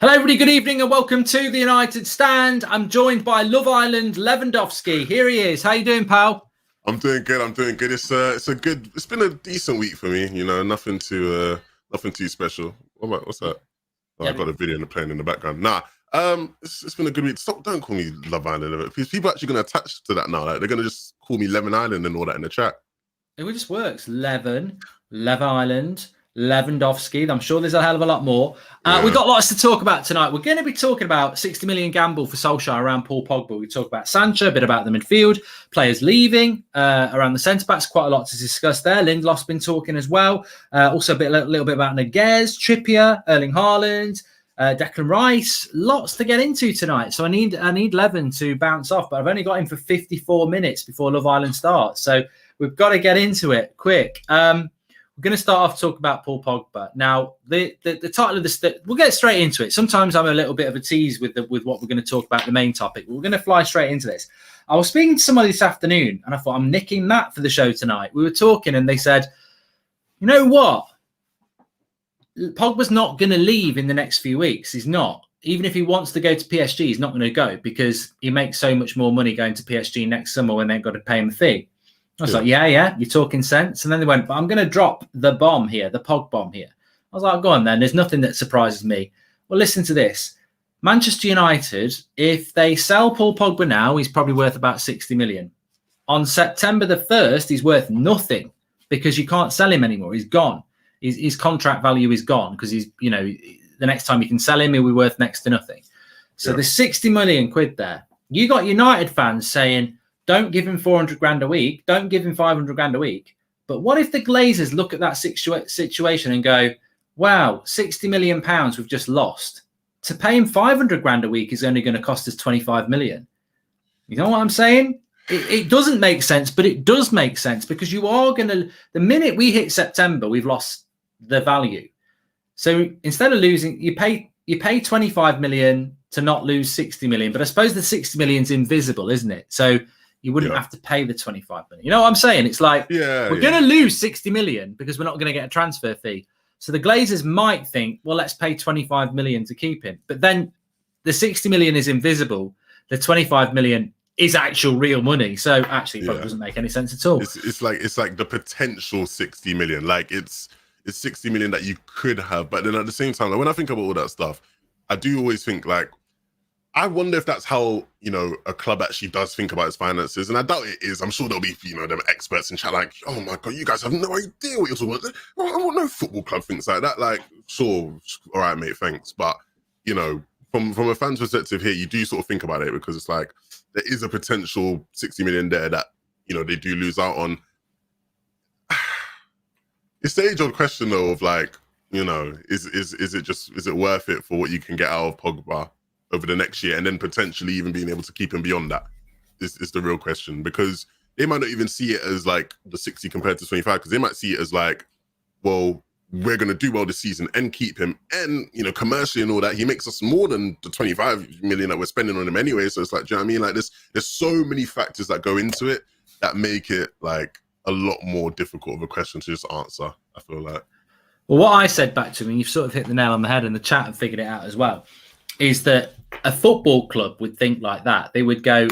Hello, everybody. Good evening and welcome to the United Stand. I'm joined by Love Island Lewandowski. Here he is. How you doing, pal? I'm doing good. It's been a decent week for me. You know, nothing too special. What's that? Oh, yeah, I got a video playing in the background. It's been a good week. Don't call me Love Island. People are actually going to attach to that now. Like, they're going to just call me Lemon Island and all that in the chat. It just works. Love Island, Lewandowski. I'm sure there's a hell of a lot more. We've got lots to talk about tonight. We're going to be talking about 60 million gamble for Solskjaer around Paul Pogba. We talk about Sancho, a bit about the midfield, players leaving, around the centre-backs. Quite a lot to discuss there. Lindelof's been talking as well. Also a little bit about Neguez, Trippier, Erling Haaland, Declan Rice. Lots to get into tonight. So I need Levin to bounce off, but I've only got him for 54 minutes before Love Island starts. So we've got to get into it quick. We're going to start off talking about Paul Pogba. Now, the title of this, we'll get straight into it. Sometimes I'm a little bit of a tease with what we're going to talk about, the main topic. We're going to fly straight into this. I was speaking to somebody this afternoon, and I thought, I'm nicking that for the show tonight. We were talking, and they said, you know what? Pogba's not going to leave in the next few weeks. He's not. Even if he wants to go to PSG, he's not going to go because he makes so much more money going to PSG next summer when they've got to pay him a fee. I was like, yeah, you're talking sense. And then they went, but I'm going to drop the bomb here, the Pog bomb here. I was like, go on then. There's nothing that surprises me. Well, listen to this. Manchester United, if they sell Paul Pogba now, he's probably worth about 60 million. On September the 1st, he's worth nothing because you can't sell him anymore. He's gone. His contract value is gone because he's, the next time you can sell him, he'll be worth next to nothing. So there's 60 million quid there. You got United fans saying, don't give him 400 grand a week. Don't give him 500 grand a week. But what if the Glazers look at that situation and go, wow, 60 million pounds we've just lost. To pay him 500 grand a week is only going to cost us 25 million. You know what I'm saying? It doesn't make sense, but it does make sense because you are going to, the minute we hit September, we've lost the value. So instead of losing, you pay 25 million to not lose 60 million. But I suppose the 60 million is invisible, isn't it? So you wouldn't have to pay the 25 million. You know what I'm saying? It's like, we're going to lose 60 million because we're not going to get a transfer fee. So the Glazers might think, well, let's pay 25 million to keep him. But then the 60 million is invisible. The 25 million is actual real money. So actually, it probably doesn't make any sense at all. It's like the potential 60 million. Like it's 60 million that you could have. But then at the same time, like when I think about all that stuff, I do always think like, I wonder if that's how, a club actually does think about its finances. And I doubt it is. I'm sure there'll be, them experts in chat like, oh my God, you guys have no idea what you're talking about. Well, no football club thinks like that. Like, sure, all right, mate, thanks. But, from a fan's perspective here, you do sort of think about it because it's like, there is a potential 60 million there that, they do lose out on. It's the age-old question though of like, is it worth it for what you can get out of Pogba over the next year, and then potentially even being able to keep him beyond that is the real question, because they might not even see it as like the 60 compared to 25, because they might see it as like, well, we're going to do well this season and keep him, and commercially and all that, he makes us more than the 25 million that we're spending on him anyway. So it's like, do you know what I mean? Like there's so many factors that go into it that make it like a lot more difficult of a question to just answer, I feel like. Well, what I said back to him, and you've sort of hit the nail on the head in the chat and figured it out as well, is that a football club would think like that. They would go,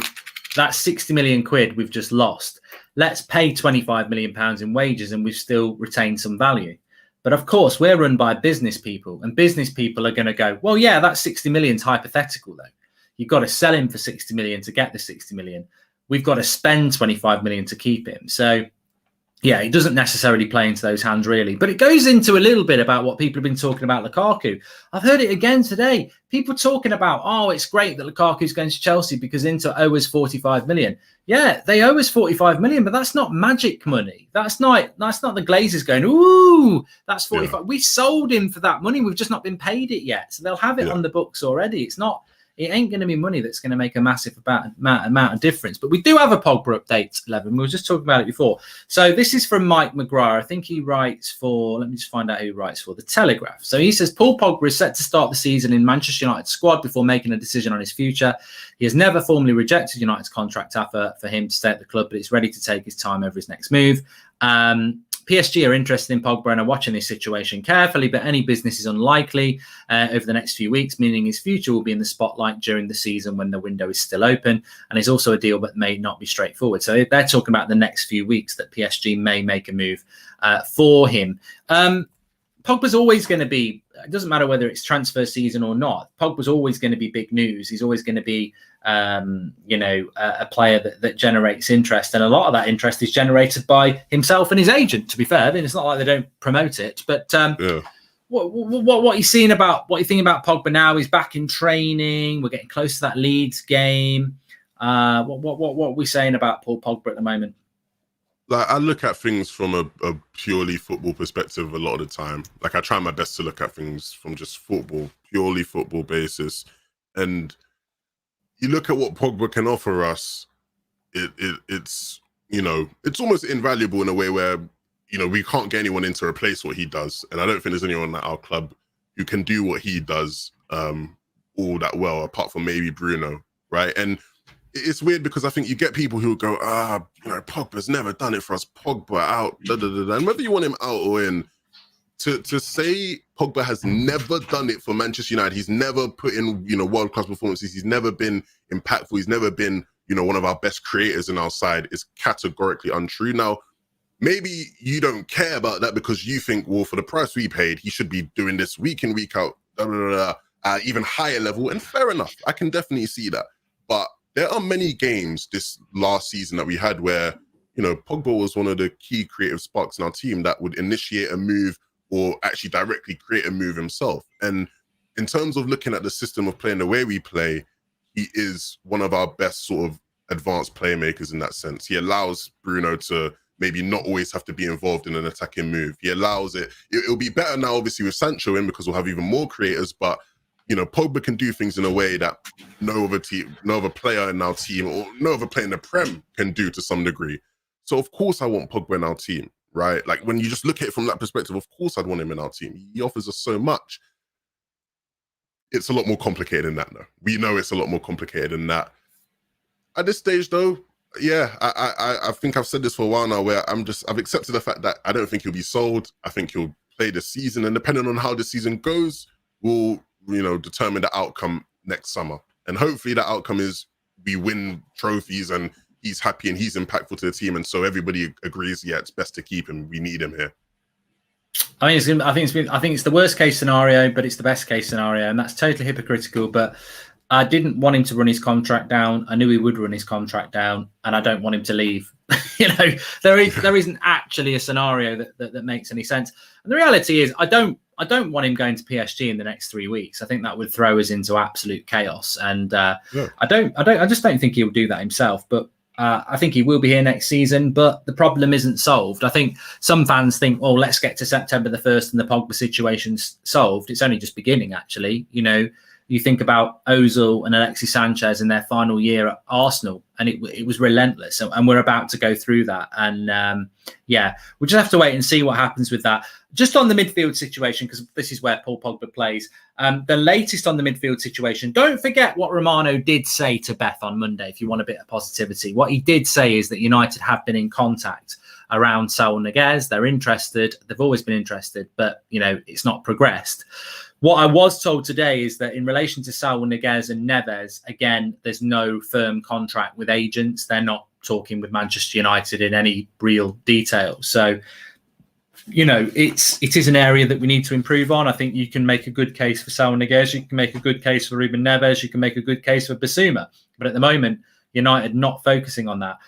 that's 60 million quid we've just lost. Let's pay 25 million pounds in wages and we've still retained some value. But of course, we're run by business people, and business people are going to go, well, yeah, that 60 million is hypothetical though. You've got to sell him for 60 million to get the 60 million. We've got to spend 25 million to keep him. So yeah, it doesn't necessarily play into those hands, really. But it goes into a little bit about what people have been talking about Lukaku. I've heard it again today. People talking about, oh, it's great that Lukaku's going to Chelsea because Inter owe us 45 million. Yeah, they owe us 45 million, but that's not magic money. That's not the Glazers going, ooh, that's 45. Yeah. We sold him for that money. We've just not been paid it yet. So they'll have it on the books already. It ain't going to be money that's going to make a massive amount of difference. But we do have a Pogba update, Levin. We were just talking about it before. So this is from Mike McGrath. I think he writes for, let me just find out who he writes for, The Telegraph. So he says, Paul Pogba is set to start the season in Manchester United squad before making a decision on his future. He has never formally rejected United's contract offer for him to stay at the club, but he's ready to take his time over his next move. PSG are interested in Pogba and are watching this situation carefully, but any business is unlikely over the next few weeks, meaning his future will be in the spotlight during the season when the window is still open. And it's also a deal that may not be straightforward. So they're talking about the next few weeks that PSG may make a move for him. Pogba's always going to be, it doesn't matter whether it's transfer season or not, Pogba's always going to be big news. He's always going to be, a player that generates interest. And a lot of that interest is generated by himself and his agent, to be fair. I mean, it's not like they don't promote it. But what you seeing about, what you think about Pogba now? He's back in training. We're getting close to that Leeds game. What are we saying about Paul Pogba at the moment? Like, I look at things from a purely football perspective a lot of the time. Like, I try my best to look at things from just purely football basis. And you look at what Pogba can offer us, it's almost invaluable in a way where, we can't get anyone in to replace what he does. And I don't think there's anyone at our club who can do what he does all that well, apart from maybe Bruno, right? And it's weird because I think you get people who go, Pogba's never done it for us. Pogba out, da, da, da, da. And whether you want him out or in, to say Pogba has never done it for Manchester United, he's never put in, world-class performances, he's never been impactful, he's never been, one of our best creators in our side, is categorically untrue. Now, maybe you don't care about that because you think, well, for the price we paid, he should be doing this week in, week out, da, da, da, da, at even higher level. And fair enough, I can definitely see that. But there are many games this last season that we had where, Pogba was one of the key creative sparks in our team that would initiate a move or actually directly create a move himself. And in terms of looking at the system of playing the way we play, he is one of our best sort of advanced playmakers in that sense. He allows Bruno to maybe not always have to be involved in an attacking move. He allows it. It'll be better now, obviously, with Sancho in because we'll have even more creators, but Pogba can do things in a way that no other player in our team or no other player in the Prem can do to some degree. So of course I want Pogba in our team, right? Like, when you just look at it from that perspective, of course I'd want him in our team. He offers us so much. It's a lot more complicated than that, though. We know it's a lot more complicated than that. At this stage, though, yeah, I think I've said this for a while now, where I've accepted the fact that I don't think he'll be sold. I think he'll play the season, and depending on how the season goes, we'll determine the outcome next summer. And hopefully that outcome is we win trophies and he's happy and he's impactful to the team. And so everybody agrees, yeah, it's best to keep him. We need him here. I think it's the worst case scenario, but it's the best case scenario. And that's totally hypocritical. But I didn't want him to run his contract down. I knew he would run his contract down, and I don't want him to leave. There isn't actually a scenario that makes any sense. And the reality is, I don't want him going to PSG in the next 3 weeks. I think that would throw us into absolute chaos. And I just don't think he'll do that himself. But I think he will be here next season. But the problem isn't solved. I think some fans think, oh, let's get to September the 1st and the Pogba situation's solved. It's only just beginning, actually. You think about Ozil and Alexis Sanchez in their final year at Arsenal, and it was relentless. And we're about to go through that. And we'll just have to wait and see what happens with that. Just on the midfield situation, because this is where Paul Pogba plays, the latest on the midfield situation, don't forget what Romano did say to Beth on Monday, if you want a bit of positivity. What he did say is that United have been in contact around Saul Niguez. They're interested. They've always been interested, but, it's not progressed. What I was told today is that in relation to Saul Niguez and Neves, again, there's no firm contract with agents. They're not talking with Manchester United in any real detail. So, it is an area that we need to improve on. I think you can make a good case for Saul Niguez. You can make a good case for Ruben Neves. You can make a good case for Basuma. But at the moment, United not focusing on that.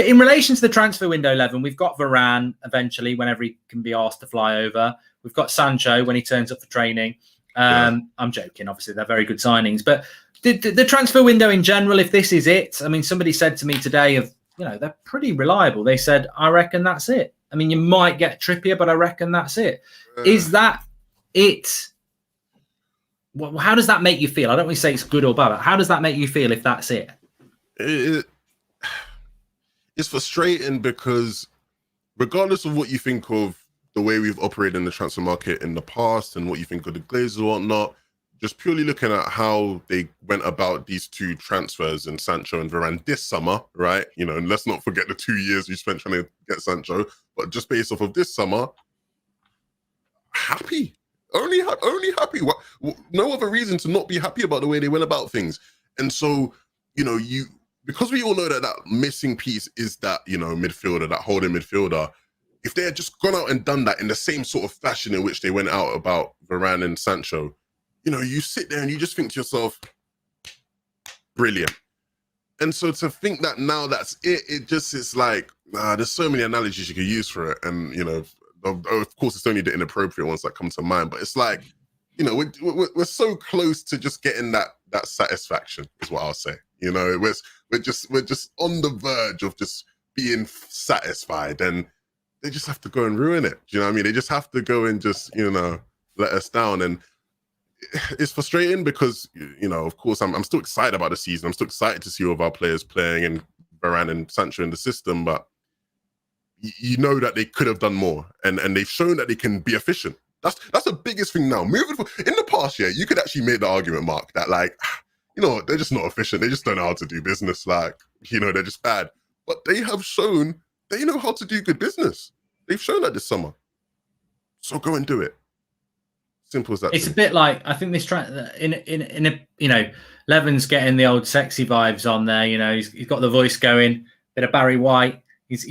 In relation to the transfer window, 11, we've got Varane eventually, whenever he can be asked to fly over. We've got Sancho when he turns up for training. I'm joking. Obviously, they're very good signings. But the transfer window in general, if this is it, I mean, somebody said to me today they're pretty reliable. They said, I reckon that's it. I mean, you might get Trippier, but I reckon that's it. Is that it? Well, how does that make you feel? I don't want to say it's good or bad, but how does that make you feel if that's it? It's frustrating because regardless of what you think of the way we've operated in the transfer market in the past and what you think of the Glazers or whatnot, just purely looking at how they went about these two transfers in Sancho and Varane this summer, right? You know, and let's not forget the 2 years you spent trying to get Sancho, but just based off of this summer, happy. Only happy. No other reason to not be happy about the way they went about things. And so, you know, because we all know that missing piece is that, you know, midfielder, that holding midfielder. If they had just gone out and done that in the same sort of fashion in which they went out about Varane and Sancho, you know, you sit there and you just think to yourself, brilliant. And so to think that now that's it, it's like, there's so many analogies you could use for it. And, you know, of course, it's only the inappropriate ones that come to mind, but it's like, you know, we're so close to just getting that satisfaction, is what I'll say. You know, we're just on the verge of just being satisfied, and they just have to go and ruin it. Do you know what I mean? They just have to go and just, you know, let us down. And it's frustrating because, you know, of course, I'm still excited about the season. I'm still excited to see all of our players playing and Varane and Sancho in the system, but you know that they could have done more, and they've shown that they can be efficient. That's the biggest thing now. Moving forward, in the past, yeah, you could actually make the argument, Mark, that like, you know, they're just not efficient. They just don't know how to do business. Like, you know, they're just bad. But they have shown they know how to do good business. They've shown that this summer. So go and do it. Simple as that. It's a bit like, I think this in a, you know, Levin's getting the old sexy vibes on there. You know, he's got the voice going, bit of Barry White. He's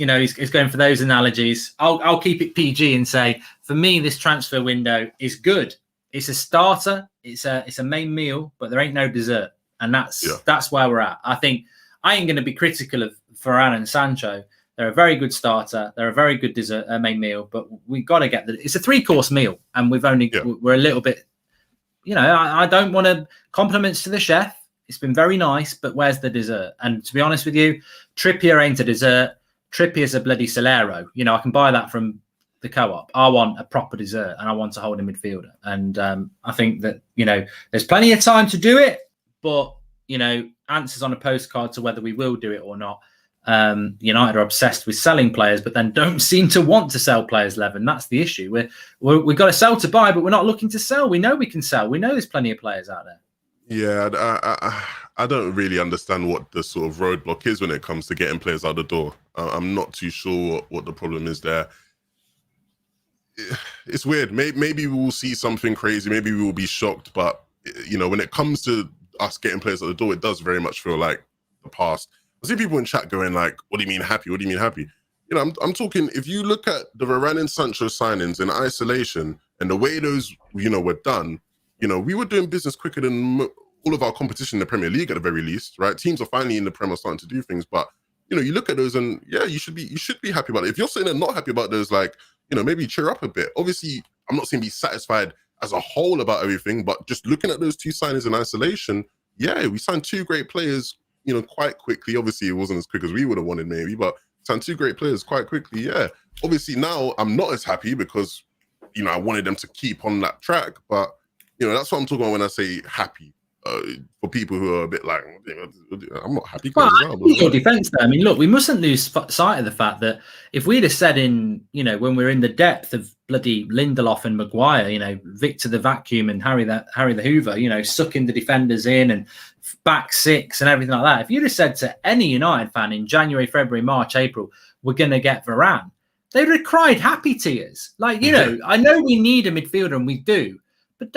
going for those analogies. I'll keep it PG and say, for me, this transfer window is good. It's a starter. It's a main meal, but there ain't no dessert, and that's where we're at. I think I ain't going to be critical of Varane and Sancho. They're a very good starter. They're a very good dessert, main meal, but we got to get it's a 3-course meal, and we're a little bit, you know, I don't want to compliments to the chef. It's been very nice, but where's the dessert? And to be honest with you, Trippier ain't a dessert. Trippier's a bloody Solero. You know, I can buy that from the co-op. I want a proper dessert, and I want to hold a midfielder. And I think that, you know, there's plenty of time to do it, but, you know, answers on a postcard to whether we will do it or not. United are obsessed with selling players, but then don't seem to want to sell players, Levin. That's the issue. We've got to sell to buy, but we're not looking to sell. We know we can sell. We know there's plenty of players out there. Yeah, I don't really understand what the sort of roadblock is when it comes to getting players out the door. I'm not too sure what the problem is there. It's weird. Maybe we will see something crazy. Maybe we will be shocked. But, you know, when it comes to us getting players out the door, it does very much feel like the past. I see people in chat going like, what do you mean happy? What do you mean happy? You know, I'm talking, if you look at the Varane and Sancho signings in isolation and the way those, you know, were done, you know, we were doing business quicker than all of our competition in the Premier League at the very least, right? Teams are finally in the Premier starting to do things, but, you know, you look at those and yeah, you should be happy about it. If you're sitting there not happy about those, like, you know, maybe cheer up a bit. Obviously, I'm not saying be satisfied as a whole about everything, but just looking at those two signings in isolation, yeah, we signed 2 great players, you know, quite quickly. Obviously, it wasn't as quick as we would have wanted maybe, but signed 2 great players quite quickly, yeah. Obviously, now I'm not as happy because, you know, I wanted them to keep on that track, but, you know, that's what I'm talking about when I say happy. For people who are a bit like, I'm not happy. Well, your defence there. I mean, look, we mustn't lose sight of the fact that if we'd have said in, you know, when we're in the depth of bloody Lindelof and Maguire, you know, Victor the Vacuum and Harry the Hoover, you know, sucking the defenders in and back 6 and everything like that. If you'd have said to any United fan in January, February, March, April, we're going to get Varane, they would have cried happy tears. Like, you know, I know we need a midfielder and we do. But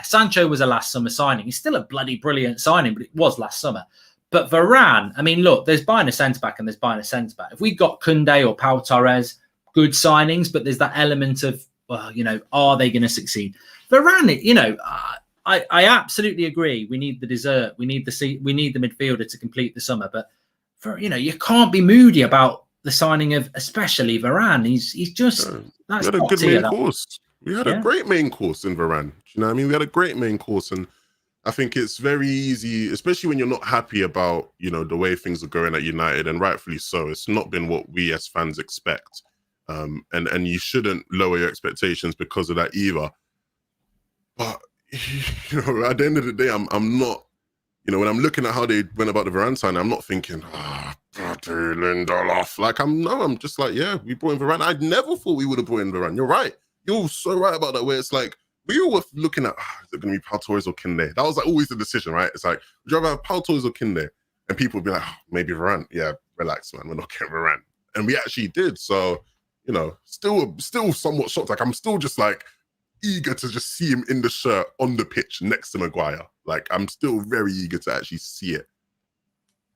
Sancho was a last summer signing. He's still a bloody brilliant signing, but it was last summer. But Varane, I mean, look, there's buying a centre-back and there's buying a centre-back. If we got Koundé or Pau Torres, good signings, but there's that element of, well, you know, are they going to succeed? Varane, you know, I absolutely agree. We need the dessert. We need the midfielder to complete the summer. But, you know, you can't be moody about the signing of especially Varane. He's just... That's a good main course. We had a great main course in Varane. You know what I mean? We had a great main course, and I think it's very easy, especially when you're not happy about, you know, the way things are going at United, and rightfully so. It's not been what we as fans expect. And you shouldn't lower your expectations because of that either. But, you know, at the end of the day, I'm not, you know, when I'm looking at how they went about the Varane signing, I'm not thinking, Lindelof. Like, I'm just like, yeah, we brought in Varane. I never thought we would have brought in Varane. You're right. You're so right about that, where it's like, we were looking at, is it going to be Pau Torres or Kinde? That was like always the decision, right? It's like, would you rather have Pau Torres or Kinde? And people would be like, oh, maybe Varane. Yeah, relax, man. We're not getting Varane. And we actually did. So, you know, still somewhat shocked. Like, I'm still just like eager to just see him in the shirt on the pitch next to Maguire. Like, I'm still very eager to actually see it.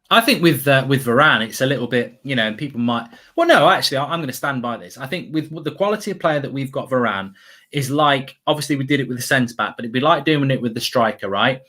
I think with Varane, it's a little bit, you know, people might. Well, no, actually, I'm going to stand by this. I think with the quality of player that we've got, Varane is like, obviously we did it with the centre back, but it'd be like doing it with the striker, right?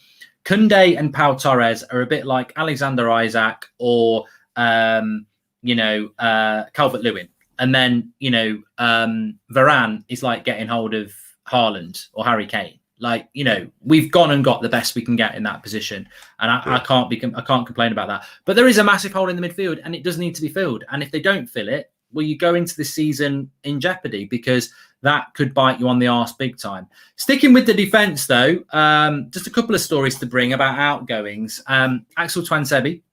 Koundé and Pau Torres are a bit like Alexander Isak or Calvert-Lewin, and then Varane is like getting hold of Haaland or Harry Kane. Like, you know, we've gone and got the best we can get in that position, and I can't complain about that. But there is a massive hole in the midfield, and it does need to be filled. And if they don't fill it, well, you go into the season in jeopardy, because that could bite you on the arse big time. Sticking with the defence, though, just a couple of stories to bring about outgoings. Axel Tuanzebe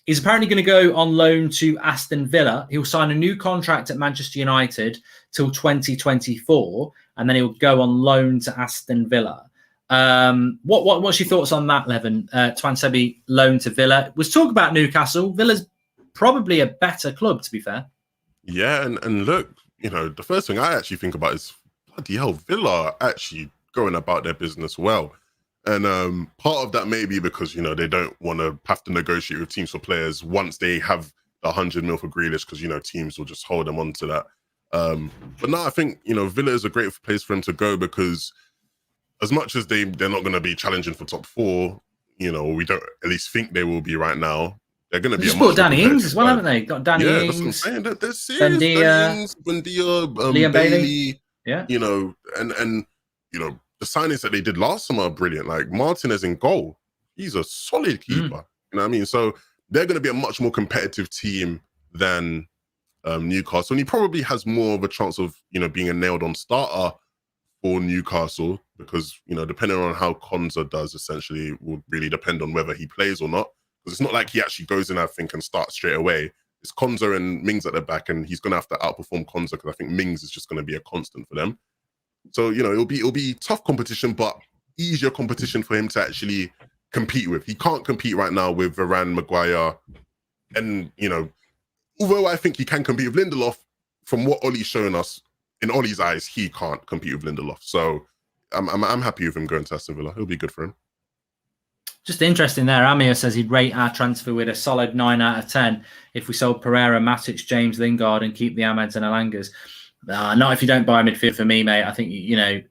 is apparently going to go on loan to Aston Villa. He'll sign a new contract at Manchester United till 2024, and then he'll go on loan to Aston Villa. What's your thoughts on that, Levin? Tuanzebe loan to Villa. Was talk about Newcastle. Villa's probably a better club, to be fair. Yeah, and look, you know, the first thing I actually think about is, bloody hell, Villa are actually going about their business well. And part of that may be because, you know, they don't want to have to negotiate with teams for players once they have the 100 mil for Grealish, because, you know, teams will just hold them on to that. But no, I think, you know, Villa is a great place for him to go, because as much as they're not going to be challenging for top 4, you know, we don't at least think they will be right now. They're going to be. Just bought Danny Ings as well, haven't they? Got Danny Ings. That's what I'm saying. They're serious. Buendia, Liam Bailey. Yeah. You know, and you know, the signings that they did last summer are brilliant. Like Martinez in goal, he's a solid keeper. You know what I mean? So they're going to be a much more competitive team than Newcastle, and he probably has more of a chance of, you know, being a nailed-on starter for Newcastle, because, you know, depending on how Konza does, essentially will really depend on whether he plays or not. Because it's not like he actually goes in, I think, and starts straight away. It's Konza and Mings at the back, and he's going to have to outperform Konza, because I think Mings is just going to be a constant for them. So, you know, it'll be tough competition, but easier competition for him to actually compete with. He can't compete right now with Varane, Maguire, and, you know, although I think he can compete with Lindelof, from what Ollie's shown us, in Ollie's eyes, he can't compete with Lindelof. So I'm happy with him going to Aston Villa. It'll be good for him. Just interesting there. Amir says he'd rate our transfer with a solid 9 out of 10 if we sold Pereira, Matic, James, Lingard, and keep the Ahmeds and Alangas. Not if you don't buy midfield for me, mate. I think, you know,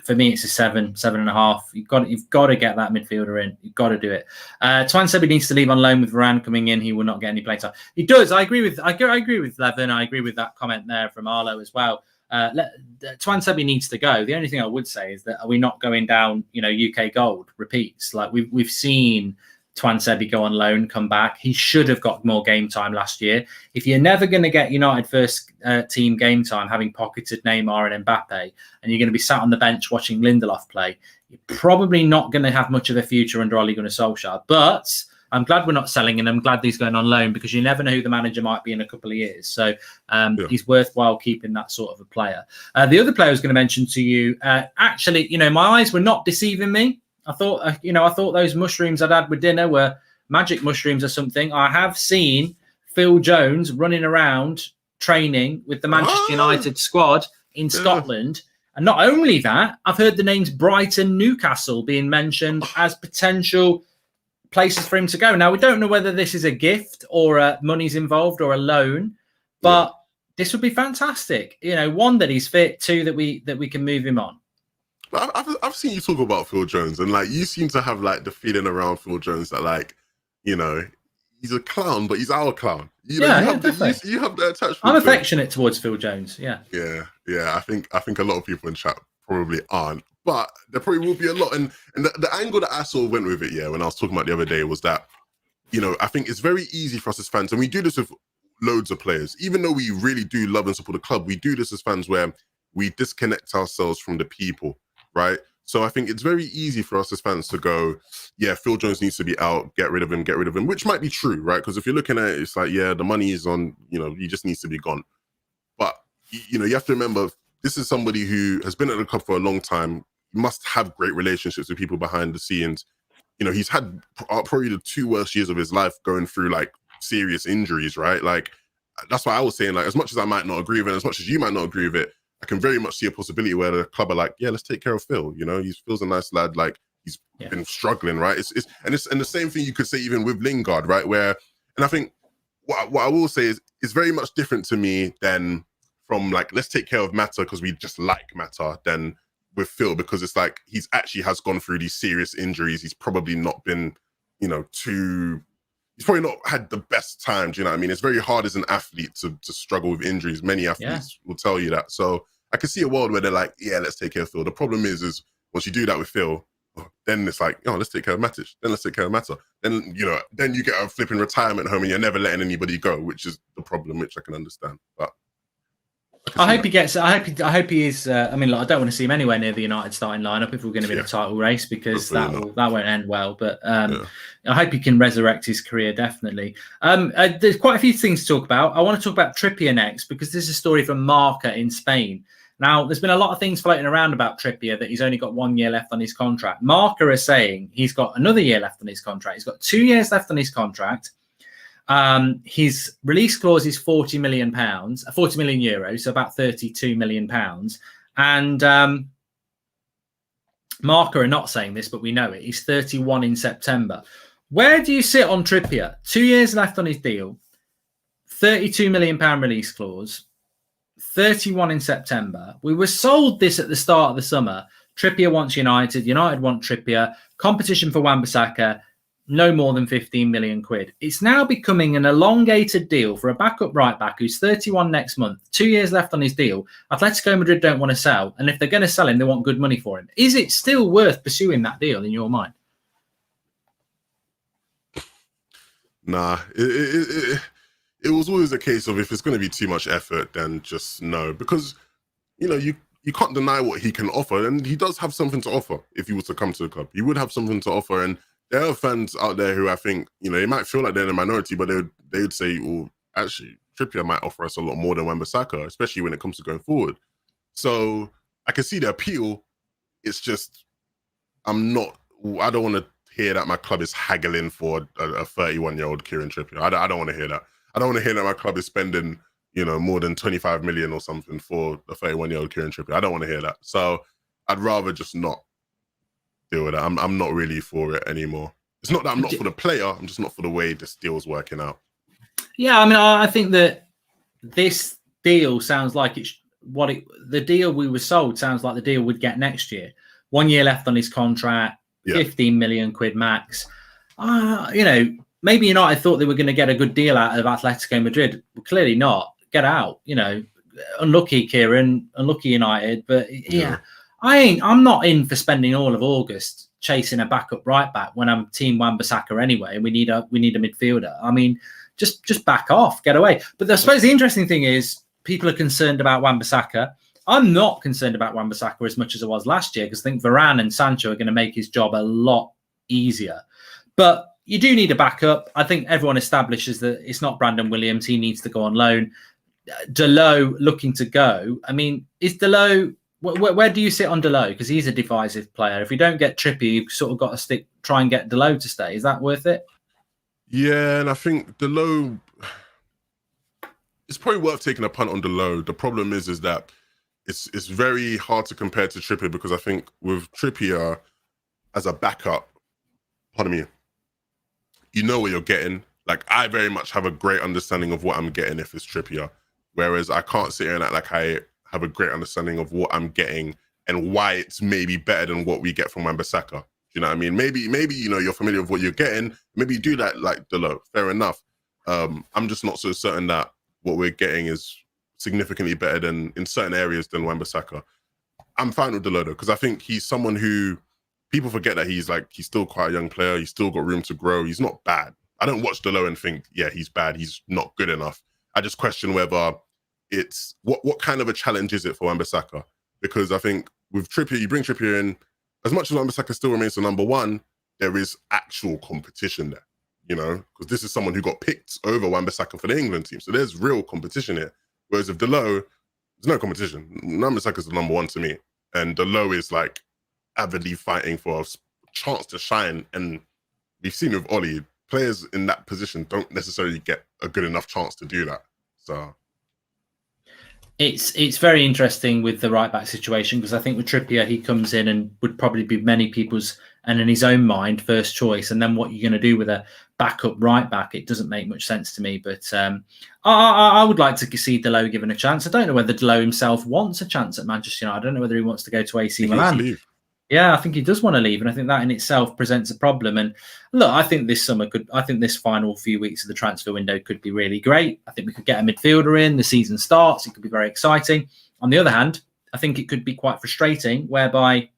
for me, it's a 7.5. You've got to get that midfielder in. You've got to do it. Tuanzebe needs to leave on loan with Varane coming in. He will not get any playtime. He does. I agree with Levin. I agree with that comment there from Arlo as well. Tuanzebe needs to go. The only thing I would say is that, are we not going down, you know, UK gold repeats? Like we've seen Tuanzebe go on loan, come back. He should have got more game time last year. If you're never going to get United first team game time, having pocketed Neymar and Mbappe, and you're going to be sat on the bench watching Lindelof play, you're probably not going to have much of a future under Ole Gunnar Solskjaer. But I'm glad we're not selling, and I'm glad he's going on loan, because you never know who the manager might be in a couple of years. So he's worthwhile keeping that sort of a player. The other player I was going to mention to you, actually, you know, my eyes were not deceiving me. I thought, I thought those mushrooms I'd had with dinner were magic mushrooms or something. I have seen Phil Jones running around training with the Manchester United squad in Scotland. And not only that, I've heard the names Brighton, Newcastle being mentioned as potential places for him to go. Now, we don't know whether this is a gift or money's involved or a loan, but this would be fantastic. You know, one, that he's fit, two, that we can move him on. I've seen you talk about Phil Jones, and like you seem to have like the feeling around Phil Jones that, like, you know, he's a clown, but he's our clown. You know, you have the attachment. I'm affectionate towards Phil Jones. Yeah. I think a lot of people in chat probably aren't, but there probably will be a lot. And the angle that I sort of went with it, when I was talking about the other day, was that, you know, I think it's very easy for us as fans, and we do this with loads of players, even though we really do love and support the club, we do this as fans where we disconnect ourselves from the people. Right. So I think it's very easy for us as fans to go, yeah, Phil Jones needs to be out, get rid of him, which might be true, right? Because if you're looking at it, it's like, yeah, the money is on, you know, he just needs to be gone. But, you know, you have to remember, this is somebody who has been at the club for a long time, must have great relationships with people behind the scenes. You know, he's had probably the 2 worst years of his life going through like serious injuries, right? Like, that's why I was saying, like, as much as I might not agree with it, as much as you might not agree with it, I can very much see a possibility where the club are like, yeah, let's take care of Phil. You know, he feels a nice lad. Like, he's been struggling, right? It's the same thing you could say even with Lingard, right? Where, and I think what I will say is it's very much different to me than from like, let's take care of Mata because we just like Mata, than with Phil, because it's like he's actually has gone through these serious injuries. He's probably not been, you know, he's probably not had the best time. Do you know what I mean? It's very hard as an athlete to struggle with injuries. Many athletes will tell you that. So I can see a world where they're like, yeah, let's take care of Phil. The problem is once you do that with Phil, then it's like, oh, let's take care of Matic. Then let's take care of Mata. Then, you know, then you get a flipping retirement home and you're never letting anybody go, which is the problem, which I can understand. But I hope he is. I mean, like, I don't want to see him anywhere near the United starting lineup if we're going to be in a title race, because that won't end well. But I hope he can resurrect his career, definitely. There's quite a few things to talk about. I want to talk about Trippier next, because this is a story from Marca in Spain. Now, there's been a lot of things floating around about Trippier, that he's only got 1 year left on his contract. Marca is saying he's got another year left on his contract. He's got 2 years left on his contract. His release clause is £40 million, €40 million, so about £32 million. And Marca are not saying this, but we know it. He's 31 in September. Where do you sit on Trippier? 2 years left on his deal, £32 million release clause, 31 in September. We were sold this at the start of the summer. Trippier wants United. United want Trippier. Competition for Wan-Bissaka, no more than 15 million quid. It's now becoming an elongated deal for a backup right back who's 31 next month, 2 years left on his deal. Atletico Madrid don't want to sell. And if they're going to sell him, they want good money for him. Is it still worth pursuing that deal in your mind? Nah, it was always a case of, if it's going to be too much effort, then just no. Because, you know, you can't deny what he can offer. And he does have something to offer if he was to come to the club. He would have something to offer. And there are fans out there who I think, you know, they might feel like they're in a minority, but they would say, well, actually, Trippier might offer us a lot more than Wan-Bissaka, especially when it comes to going forward. So I can see the appeal. It's just, I don't want to hear that my club is haggling for a 31-year-old Kieran Trippier. I don't want to hear that. I don't want to hear that my club is spending, you know, more than 25 million or something for a 31-year-old Kieran Trippier. I don't want to hear that. So I'd rather just not deal with that. I'm not really for it anymore. It's not that I'm not for the player. I'm just not for the way this deal's working out. Yeah, I mean, I think that this deal sounds like the deal we were sold sounds like the deal we'd get next year. 1 year left on his contract, 15 million quid max. You know, maybe United thought they were going to get a good deal out of Atletico Madrid. Well, clearly not. Get out. You know, unlucky Kieran, unlucky United. But yeah. I'm not in for spending all of August chasing a backup right back when I'm team Wan-Bissaka anyway, and we need a midfielder. I mean, just back off, get away. But I suppose the interesting thing is people are concerned about Wan-Bissaka. I'm not concerned about Wan-Bissaka as much as I was last year, because I think Varane and Sancho are going to make his job a lot easier. But you do need a backup. I think everyone establishes that it's not Brandon Williams. He needs to go on loan. Delot looking to go. I mean, is Delot... Where do you sit on Delot? Because he's a divisive player. If you don't get Trippier, you've sort of got to try and get Delot to stay. Is that worth it? Yeah, and I think Delot, it's probably worth taking a punt on Delot. The problem is that it's very hard to compare to Trippier, because I think with Trippier as a backup, pardon me, you know what you're getting. Like, I very much have a great understanding of what I'm getting if it's Trippier, whereas I can't sit here and act like I have a great understanding of what I'm getting and why it's maybe better than what we get from Wan-Bissaka. Do you know what I mean? Maybe you know, you're familiar with what you're getting. Maybe you do that like Delot. Fair enough. I'm just not so certain that what we're getting is significantly better than in certain areas than Wan-Bissaka. I'm fine with Delot though, because I think he's someone who people forget that he's still quite a young player. He's still got room to grow. He's not bad. I don't watch Delot and think, yeah, he's bad. He's not good enough. I just question whether it's what kind of a challenge is it for Wan-Bissaka? Because I think with Trippier, you bring Trippier in, as much as Wan-Bissaka still remains the number one, there is actual competition there, you know, because this is someone who got picked over Wan-Bissaka for the England team. So there's real competition here. Whereas with Delot, there's no competition. Wan-Bissaka's the number one to me, and the low is like avidly fighting for a chance to shine. And we've seen with Ollie, players in that position don't necessarily get a good enough chance to do that. So it's very interesting with the right back situation, because I think with Trippier, he comes in and would probably be many people's, and in his own mind, first choice. And then what you're going to do with a backup right back, it doesn't make much sense to me. But I would like to see Delot given a chance. I don't know whether Delot himself wants a chance at Manchester United. I don't know whether he wants to go to AC Milan. Yeah, I think he does want to leave, and I think that in itself presents a problem. And look, I think this summer I think this final few weeks of the transfer window could be really great. I think we could get a midfielder in. The season starts; it could be very exciting. On the other hand, I think it could be quite frustrating, whereby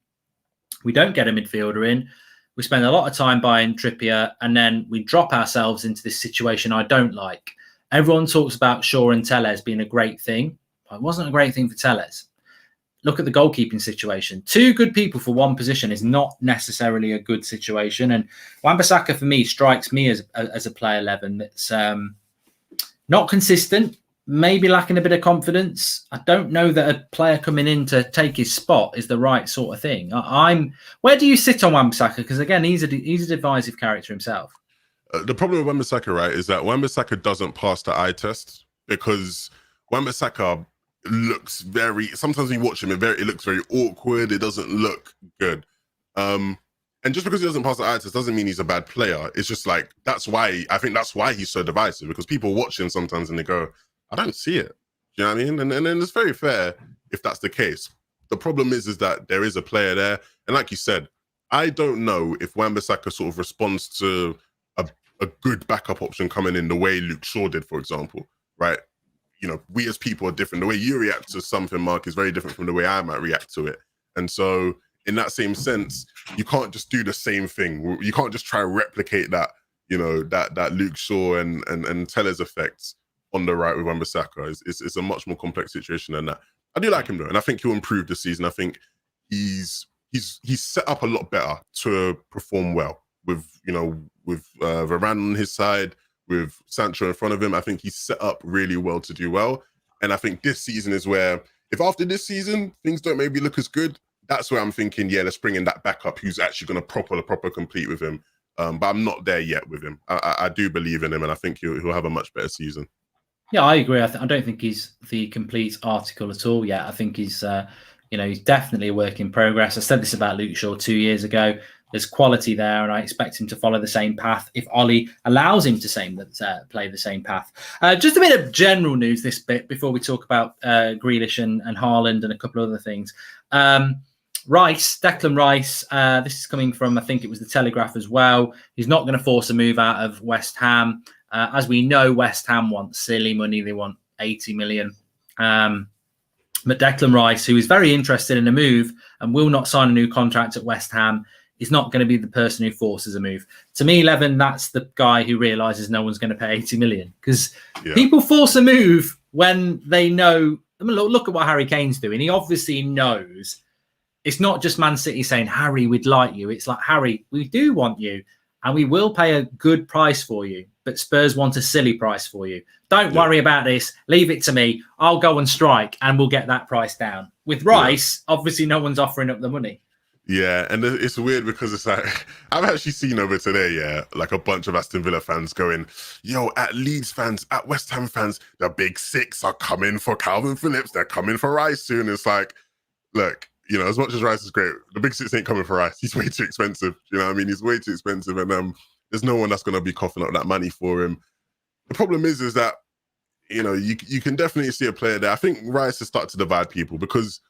we don't get a midfielder in. We spend a lot of time buying Trippier, and then we drop ourselves into this situation I don't like. Everyone talks about Shaw and Telles being a great thing. It wasn't a great thing for Telles. Look at the goalkeeping situation. Two good people for one position is not necessarily a good situation. And Wan-Bissaka, for me, strikes me as a player 11 that's not consistent, maybe lacking a bit of confidence. I don't know that a player coming in to take his spot is the right sort of thing. Where do you sit on Wan-Bissaka? Because again, he's a divisive character himself. The problem with Wan-Bissaka, right, is that Wan-Bissaka doesn't pass the eye test, because Wan-Bissaka looks sometimes when you watch him, it looks very awkward. It doesn't look good. And just because he doesn't pass the eye test doesn't mean he's a bad player. It's just like, I think that's why he's so divisive, because people watch him sometimes and they go, I don't see it. Do you know what I mean? And then it's very fair if that's the case. The problem is that there is a player there. And like you said, I don't know if Wan-Bissaka sort of responds to a good backup option coming in the way Luke Shaw did, for example, right? You know, we as people are different. The way you react to something, Mark, is very different from the way I might react to it. And so in that same sense, you can't just do the same thing. You can't just try to replicate that, you know, that Luke Shaw and Telles effects on the right with Wan-Bissaka. It's a much more complex situation than that. I do like him though, and I think he'll improve this season. I think he's set up a lot better to perform well with Varane on his side, with Sancho in front of him. I think he's set up really well to do well. And I think this season is where, if after this season, things don't maybe look as good, that's where I'm thinking, yeah, let's bring in that backup who's actually going to proper complete with him. But I'm not there yet with him. I do believe in him, and I think he'll have a much better season. Yeah, I agree. I don't think he's the complete article at all yet. I think he's, he's definitely a work in progress. I said this about Luke Shaw 2 years ago. There's quality there, and I expect him to follow the same path if Ollie allows him to play the same path. Just a bit of general news this bit before we talk about Grealish and Haaland and a couple of other things. Declan Rice, this is coming from, I think it was the Telegraph as well. He's not going to force a move out of West Ham. As we know, West Ham want silly money. They want 80 million. But Declan Rice, who is very interested in a move and will not sign a new contract at West Ham, is not going to be the person who forces a move. To me, Levin, that's the guy who realises no one's going to pay 80 million. Because people force a move when they know. I mean, look at what Harry Kane's doing. He obviously knows. It's not just Man City saying, Harry, we'd like you. It's like, Harry, we do want you, and we will pay a good price for you. But Spurs want a silly price for you. Don't worry about this. Leave it to me. I'll go and strike, and we'll get that price down. With Rice, obviously no one's offering up the money. Yeah, and it's weird because it's like, I've actually seen over today, like a bunch of Aston Villa fans going, yo, at Leeds fans, at West Ham fans, the big six are coming for Calvin Phillips. They're coming for Rice soon. It's like, look, you know, as much as Rice is great, the big six ain't coming for Rice. He's way too expensive. You know what I mean? He's way too expensive. And there's no one that's going to be coughing up that money for him. The problem is that, you know, you can definitely see a player there. I think Rice has started to divide people, because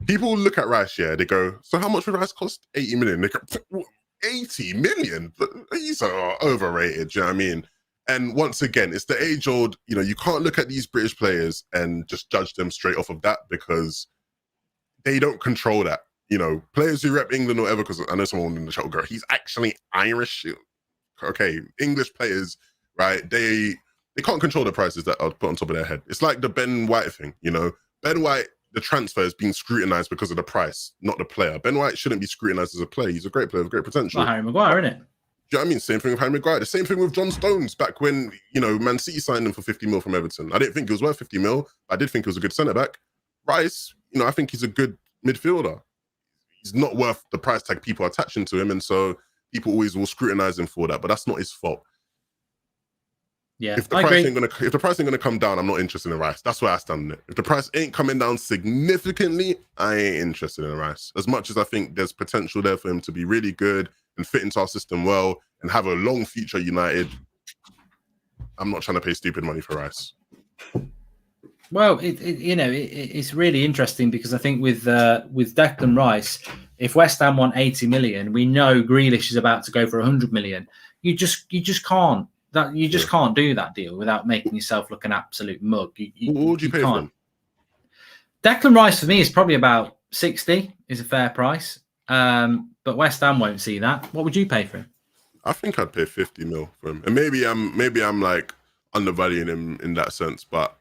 people look at Rice, they go, so how much would Rice cost? 80 million. They go, 80 million? These are overrated, do you know what I mean? And once again, it's the age-old, you know, you can't look at these British players and just judge them straight off of that, because they don't control that. You know, players who rep England or whatever, because I know someone in the chat will go, he's actually Irish. Okay, English players, right? They can't control the prices that are put on top of their head. It's like the Ben White thing, you know? Ben White, the transfer is being scrutinized because of the price, not the player. Ben White shouldn't be scrutinized as a player. He's a great player with great potential. Well, Harry Maguire, isn't it? Do you know what I mean? Same thing with Harry Maguire. The same thing with John Stones back when, you know, Man City signed him for 50 mil from Everton. I didn't think it was worth 50 mil. I did think he was a good centre-back. Rice, I think he's a good midfielder. He's not worth the price tag people are attaching to him, and so people always will scrutinize him for that. But that's not his fault. Yeah, if the price ain't gonna come down, I'm not interested in Rice. That's where I stand on it. If the price ain't coming down significantly, I ain't interested in Rice. As much as I think there's potential there for him to be really good and fit into our system well and have a long future at United, I'm not trying to pay stupid money for Rice. Well, it's really interesting because I think with Declan Rice, if West Ham want 80 million, we know Grealish is about to go for 100 million. You just can't. Can't do that deal without making yourself look an absolute mug. What would you pay for him? Declan Rice for me is probably about 60 is a fair price. But West Ham won't see that. What would you pay for him? I think I'd pay 50 mil for him. And maybe I'm like undervaluing him in that sense, but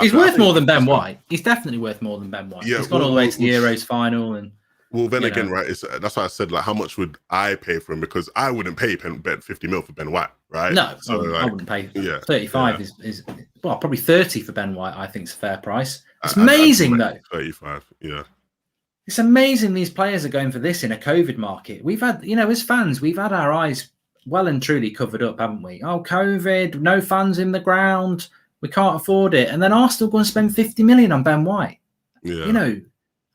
he's worth more than Ben White. He's definitely worth more than Ben White. Yeah, he's gone all the way to the Euros final and then again, right? That's why I said, like, how much would I pay for him? Because I wouldn't pay 50 mil for Ben White, right? No, so, I wouldn't pay. Yeah, 35 is probably 30 for Ben White. I think is a fair price. It's amazing though. 35, yeah. It's amazing these players are going for this in a COVID market. We've had, as fans, we've had our eyes well and truly covered up, haven't we? Oh, COVID, no fans in the ground, we can't afford it, and then Arsenal going to spend 50 million on Ben White. Yeah,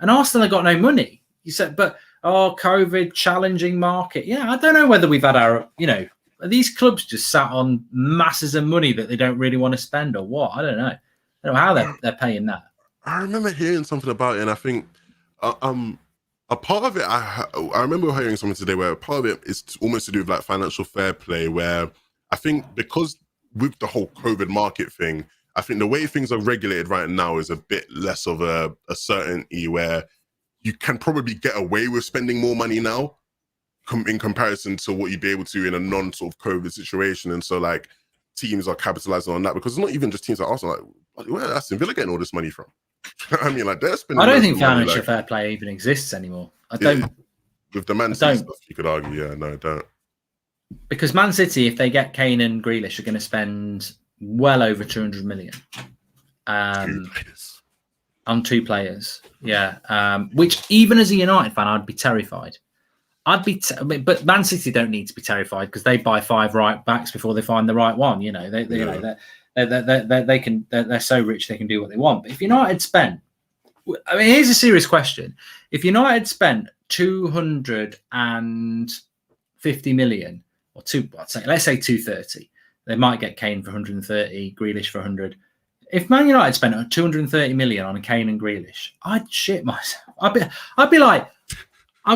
and Arsenal have got no money. You said, but COVID, challenging market. Yeah, I don't know whether we've had our, are these clubs just sat on masses of money that they don't really want to spend or what? I don't know. I don't know how they're paying that. I remember hearing something about it, and I think a part of it, I remember hearing something today where a part of it is almost to do with like financial fair play, where I think because with the whole COVID market thing, I think the way things are regulated right now is a bit less of a certainty where you can probably get away with spending more money now in comparison to what you'd be able to in a non-sort of COVID situation. And so like teams are capitalizing on that because it's not even just teams like Arsenal. Like, where Aston Villa getting all this money from? I mean, like they're spending. I don't think financial fair play even exists anymore. I don't. Yeah, with the Man City stuff, you could argue, yeah, no, don't. Because Man City, if they get Kane and Grealish, are going to spend well over 200 million. On two players, yeah. Which even as a United fan, I'd be terrified. But Man City don't need to be terrified because they buy 5 right backs before they find the right one. They're so rich they can do what they want. But if United spent, I mean, here's a serious question: if United spent 250 million, or let's say 230, they might get Kane for 130, Grealish for 100. If Man United spent 230 million on Kane and Grealish, I'd shit myself. I'd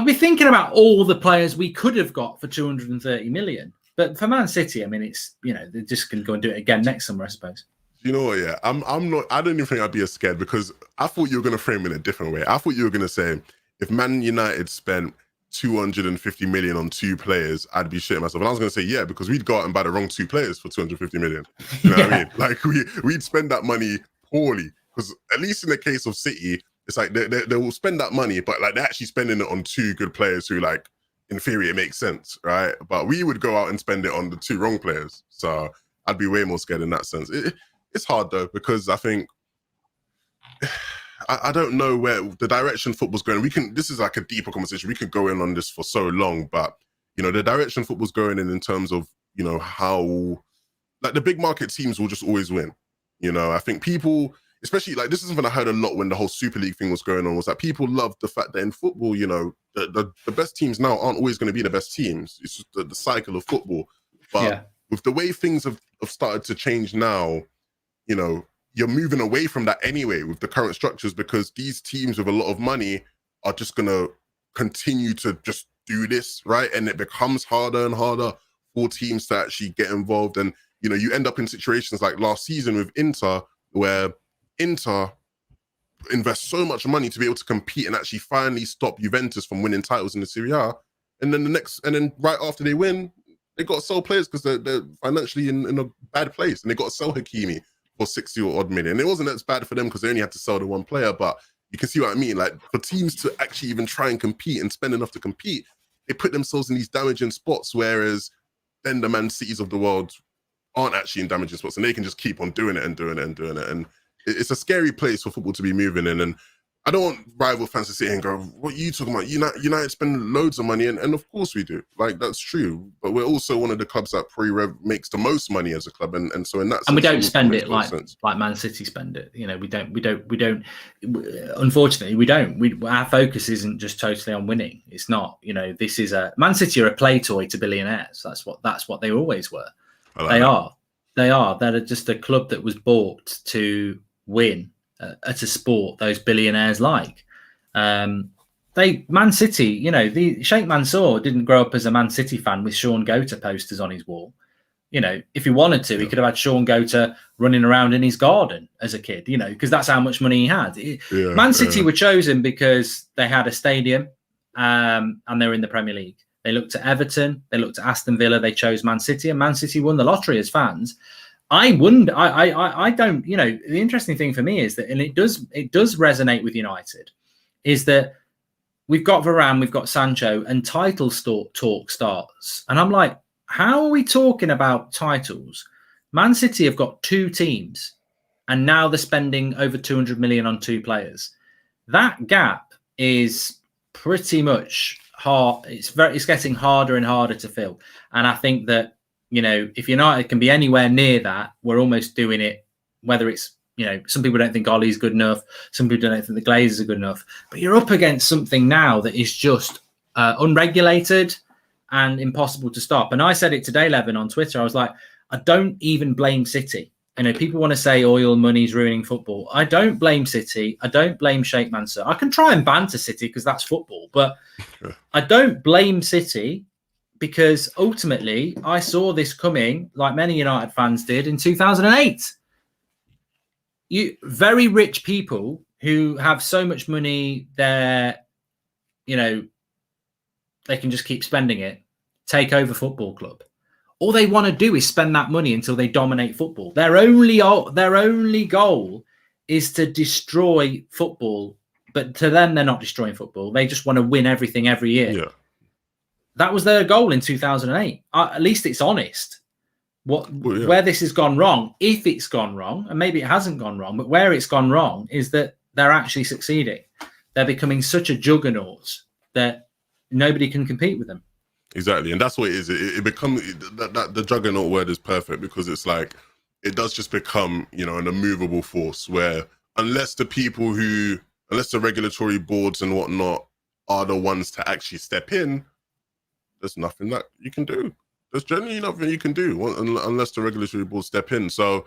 be thinking about all the players we could have got for 230 million. But for Man City, I mean, it's they just can go and do it again next summer, I suppose. You know what? Yeah, I'm not. I don't even think I'd be as scared because I thought you were going to frame it in a different way. I thought you were going to say if Man United spent 250 million on 2 players, I'd be shitting myself. And I was going to say, yeah, because we'd go out and buy the wrong 2 players for 250 million. You know what I mean? Like we'd spend that money poorly because at least in the case of City, it's like they will spend that money, but like they're actually spending it on 2 good players who, like, in theory, it makes sense, right? But we would go out and spend it on the 2 wrong players. So I'd be way more scared in that sense. It's hard though, because I think I don't know where the direction football's going. This is like a deeper conversation. We could go in on this for so long, but the direction football's going in terms of, how like the big market teams will just always win. I think people, especially like this is something I heard a lot when the whole Super League thing was going on, was that people love the fact that in football, the best teams now aren't always going to be the best teams. It's just the cycle of football. But with the way things have started to change now, you're moving away from that anyway with the current structures, because these teams with a lot of money are just going to continue to just do this, right? And it becomes harder and harder for teams to actually get involved. And, you end up in situations like last season with Inter, where Inter invest so much money to be able to compete and actually finally stop Juventus from winning titles in the Serie A. And then right after they win, they got to sell players because they're financially in a bad place. And they got to sell Hakimi for 60 or odd million. It wasn't as bad for them because they only had to sell the 1 player, but you can see what I mean. Like, for teams to actually even try and compete and spend enough to compete, they put themselves in these damaging spots, whereas then the Man Cities of the world aren't actually in damaging spots and they can just keep on doing it and doing it and doing it. And it's a scary place for football to be moving in. And I don't want rival fans to sit here and go, what are you talking about? United spend loads of money, and of course we do. Like, that's true. But we're also one of the clubs that probably makes the most money as a club. And so in that sense, and we don't spend it like Man City spend it. You know, we don't. Unfortunately, we don't. Our focus isn't just totally on winning. It's not. You know, this is Man City are a play toy to billionaires. That's what they always were. They are. They're just a club that was bought to win at a sport those billionaires like. Man City, you know, the Sheikh Mansour didn't grow up as a Man City fan with Sean Goater posters on his wall. You know, if he wanted to, he could have had Sean Goater running around in his garden as a kid, you know, because that's how much money he had. Man City were chosen because they had a stadium and they were in the Premier League. They looked at Everton, they looked at Aston Villa, they chose Man City, and Man City won the lottery as fans. I wonder. I don't. You know, the interesting thing for me is that, and it does resonate with United, is that we've got Varane, we've got Sancho, and title talk starts, and I'm like, how are we talking about titles? Man City have got 2 teams, and now they're spending over 200 million on 2 players. That gap is pretty much hard. It's getting harder and harder to fill, and I think that, you know, if United can be anywhere near that, we're almost doing it. Whether it's, you know, some people don't think Ollie's good enough, some people don't think the Glazers are good enough, but you're up against something now that is just unregulated and impossible to stop. And I said it today, Levin, on Twitter. I was like, I don't even blame City. You know, people want to say oil money's ruining football. I don't blame City. I don't blame Sheikh Mansour. I can try and banter City because that's football, but I don't blame City. Because ultimately, I saw this coming, like many United fans did, in 2008. Very rich people who have so much money, they can just keep spending it, take over football club. All they want to do is spend that money until they dominate football. Their only goal is to destroy football. But to them, they're not destroying football. They just want to win everything every year. Yeah. That was their goal in 2008. At least it's honest. Where this has gone wrong, if it's gone wrong, and maybe it hasn't gone wrong, but where it's gone wrong is that they're actually succeeding. They're becoming such a juggernaut that nobody can compete with them. Exactly, and that's what it is. It becomes that the juggernaut word is perfect, because it's like it does just become, you know, an immovable force where unless the regulatory boards and whatnot are the ones to actually step in, there's nothing that you can do. There's generally nothing you can do unless the regulatory boards step in. So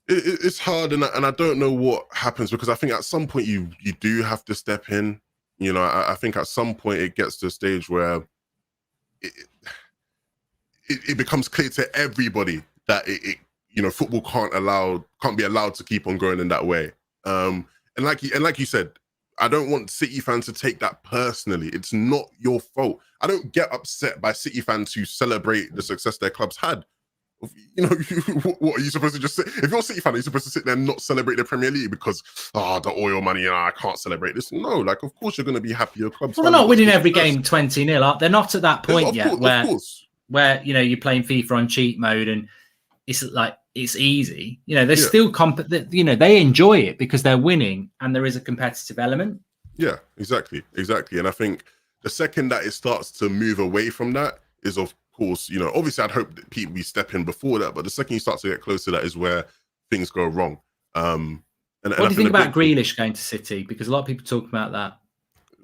it's hard, and I don't know what happens, because I think at some point you do have to step in. You know, I think at some point it gets to a stage where it becomes clear to everybody that you know, football can't be allowed to keep on going in that way. And like you said, I don't want City fans to take that personally. It's not your fault. I don't get upset by City fans who celebrate the success their clubs had. You know, what are you supposed to just say? If you're a City fan, are you supposed to sit there and not celebrate the Premier League because, the oil money, I can't celebrate this? No, like, of course you're going to be happy your club's. Well, they're not winning every game 20-0. They're not at that point yet where, you know, you're playing FIFA on cheat mode and it's like, it's easy. You know, they're still you know, they enjoy it because they're winning and there is a competitive element. Yeah, exactly. And I think the second that it starts to move away from that is, of course, you know, obviously I'd hope that people step in before that, but the second you start to get close to that is where things go wrong. And what do you think about Grealish going to City? Because a lot of people talk about that.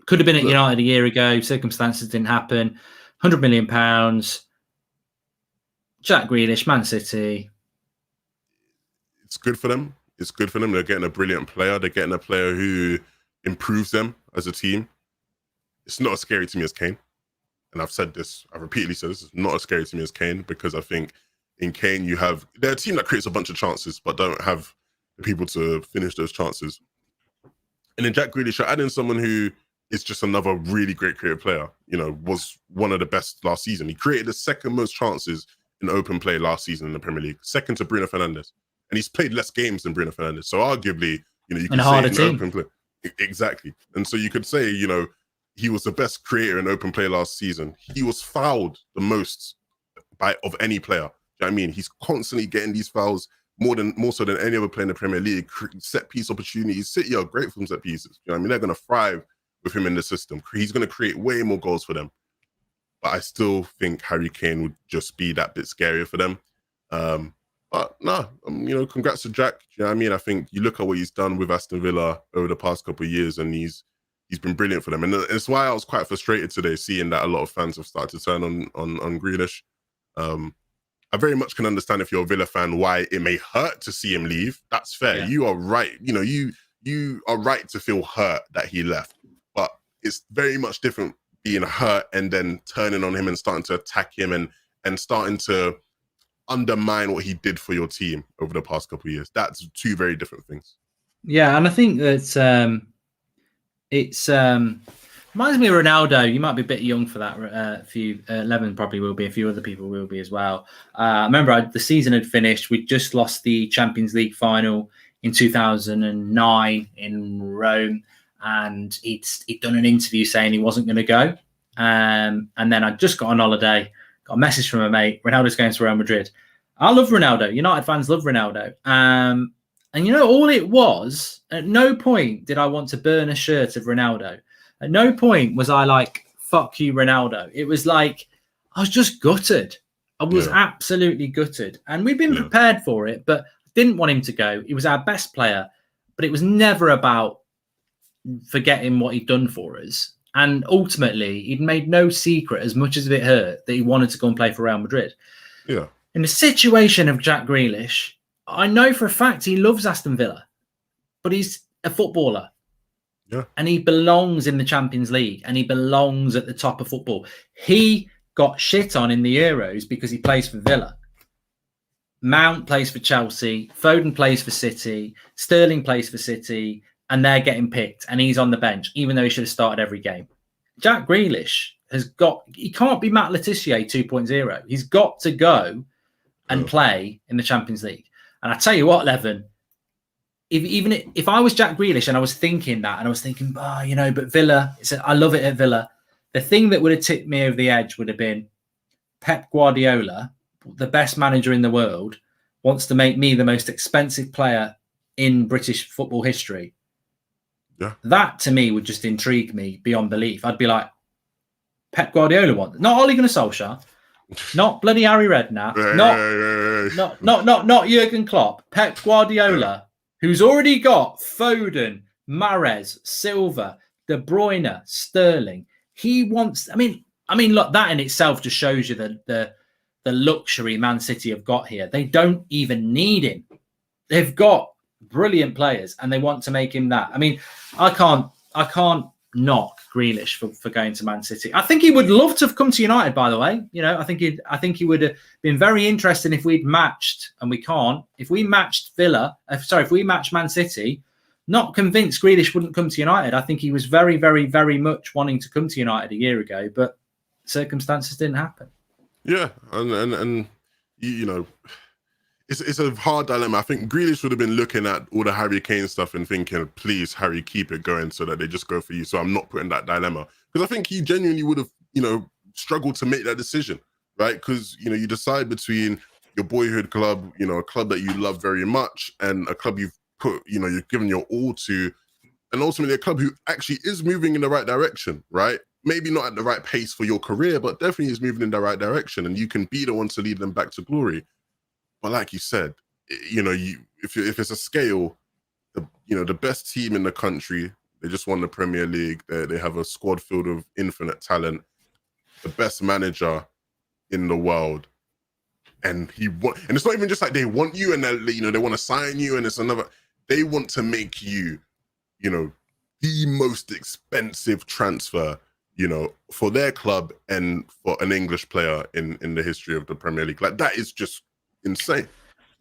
Could have been at United a year ago. Circumstances didn't happen. £100 million. Jack Grealish, Man City. It's good for them. They're getting a brilliant player. They're getting a player who improves them as a team. It's not as scary to me as Kane. And I've repeatedly said this, is not as scary to me as Kane, because I think in Kane they're a team that creates a bunch of chances but don't have the people to finish those chances. And in Jack Grealish, you're adding someone who is just another really great creative player. You know, was one of the best last season. He created the second most chances in open play last season in the Premier League, second to Bruno Fernandes. And he's played less games than Bruno Fernandes. So arguably, you know, you could say in open play. Exactly. And so you could say, you know, he was the best creator in open play last season. He was fouled the most of any player. Do you know what I mean? He's constantly getting these fouls more so than any other player in the Premier League. Set piece opportunities. City are great from set pieces. You know what I mean? They're going to thrive with him in the system. He's going to create way more goals for them. But I still think Harry Kane would just be that bit scarier for them. But no, you know, congrats to Jack. You know what I mean? I think you look at what he's done with Aston Villa over the past couple of years, and he's been brilliant for them. And it's why I was quite frustrated today, seeing that a lot of fans have started to turn on Grealish. I very much can understand, if you're a Villa fan, why it may hurt to see him leave. That's fair. Yeah. You are right. You know, you are right to feel hurt that he left. But it's very much different being hurt and then turning on him and starting to attack him and starting to undermine what he did for your team over the past couple of years. That's two very different things. Yeah, and I think that it's reminds me of Ronaldo. You might be a bit young for that. A few 11 probably will be. A few other people will be as well. I remember the season had finished. We just lost the Champions League final in 2009 in Rome, and he'd done an interview saying he wasn't going to go. And then I just got on holiday, got a message from a mate. Ronaldo's going to Real Madrid. I love Ronaldo. United fans love Ronaldo. And you know, all it was, at no point did I want to burn a shirt of Ronaldo. At no point was I like, fuck you, Ronaldo. It was like, I was just gutted. I was absolutely gutted. And we've been prepared for it, but didn't want him to go. He was our best player, but it was never about forgetting what he'd done for us. And ultimately, he'd made no secret, as much as it hurt, that he wanted to go and play for Real Madrid. Yeah. In the situation of Jack Grealish, I know for a fact he loves Aston Villa, but he's a footballer. Yeah. And he belongs in the Champions League, and he belongs at the top of football. He got shit on in the Euros because he plays for Villa. Mount plays for Chelsea, Foden plays for City, Sterling plays for City, and they're getting picked, and he's on the bench, even though he should have started every game. Jack Grealish he can't be Matt Letizia 2.0. He's got to go and play in the Champions League. And I tell you what, Levin, if I was Jack Grealish and I was thinking that, and I was thinking, you know, but Villa, I love it at Villa. The thing that would have tipped me over the edge would have been Pep Guardiola, the best manager in the world, wants to make me the most expensive player in British football history. Yeah. That to me would just intrigue me beyond belief. I'd be like, Pep Guardiola wants, not Ole Gunnar Solskjaer, not bloody Harry Redknapp, not Jurgen Klopp, Pep Guardiola, who's already got Foden, Mahrez, Silva, De Bruyne, Sterling. He wants. I mean, look, that in itself just shows you the luxury Man City have got here. They don't even need him. They've got brilliant players, and they want to make him that. I mean, I can't knock Grealish for going to Man City. I think he would love to have come to United, by the way. You know, I think he would have been very interested if we'd matched, and we can't. If we matched if we matched Man City, not convinced Grealish wouldn't come to United. I think he was very, very, very much wanting to come to United a year ago, but circumstances didn't happen. Yeah, and you know, it's a hard dilemma. I think Grealish would have been looking at all the Harry Kane stuff and thinking, please, Harry, keep it going so that they just go for you. So I'm not putting that dilemma. Because I think he genuinely would have, you know, struggled to make that decision, right? Because, you know, you decide between your boyhood club, you know, a club that you love very much, and a club you've put, you know, you've given your all to, and ultimately a club who actually is moving in the right direction, right? Maybe not at the right pace for your career, but definitely is moving in the right direction, and you can be the one to lead them back to glory. But like you said, you know, if it's a scale, the best team in the country, they just won the Premier League. They have a squad filled of infinite talent, the best manager in the world, and it's not even just like they want you and they want to sign you, and it's another. They want to make you, you know, the most expensive transfer, you know, for their club and for an English player in the history of the Premier League. Like, that is just insane.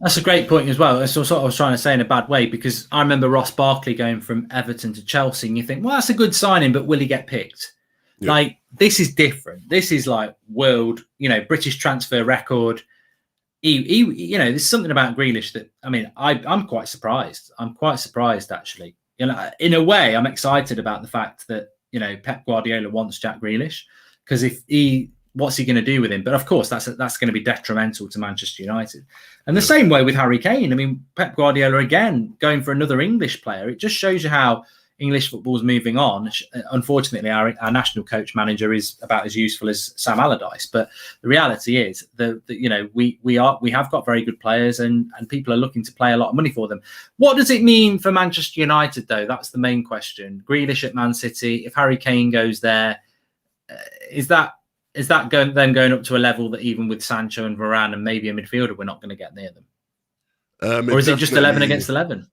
That's a great point as well. That's what I was trying to say in a bad way, because I remember Ross Barkley going from Everton to Chelsea, and you think, well, that's a good signing, but will he get picked? Yeah. Like, this is different. This is like world, you know, British transfer record. You know, there's something about Grealish that, I mean, I'm quite surprised. I'm quite surprised, actually. You know, in a way, I'm excited about the fact that, you know, Pep Guardiola wants Jack Grealish, because if he what's he going to do with him? But of course, that's going to be detrimental to Manchester United. And the same way with Harry Kane. I mean, Pep Guardiola, again, going for another English player. It just shows you how English football is moving on. Unfortunately, our national coach manager is about as useful as Sam Allardyce. But the reality is that we have got very good players, and people are looking to pay a lot of money for them. What does it mean for Manchester United, though? That's the main question. Grealish at Man City. If Harry Kane goes there, is that going up to a level that even with Sancho and Varane and maybe a midfielder, we're not going to get near them? Or is it just 11 against 11?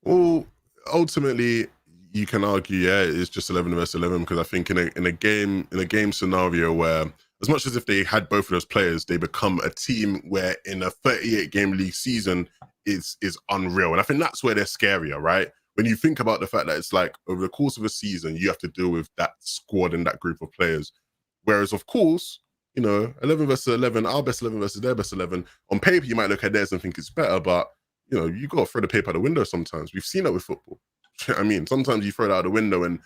Well, ultimately, you can argue, it's just 11 versus 11, because I think in a game scenario where, as much as if they had both of those players, they become a team where in a 38-game league season is unreal. And I think that's where they're scarier, right? When you think about the fact that it's like over the course of a season, you have to deal with that squad and that group of players. Whereas, of course, 11 versus 11, our best 11 versus their best 11, on paper, you might look at theirs and think it's better, but, you got to throw the paper out the window sometimes. We've seen that with football. I mean, sometimes you throw it out the window and,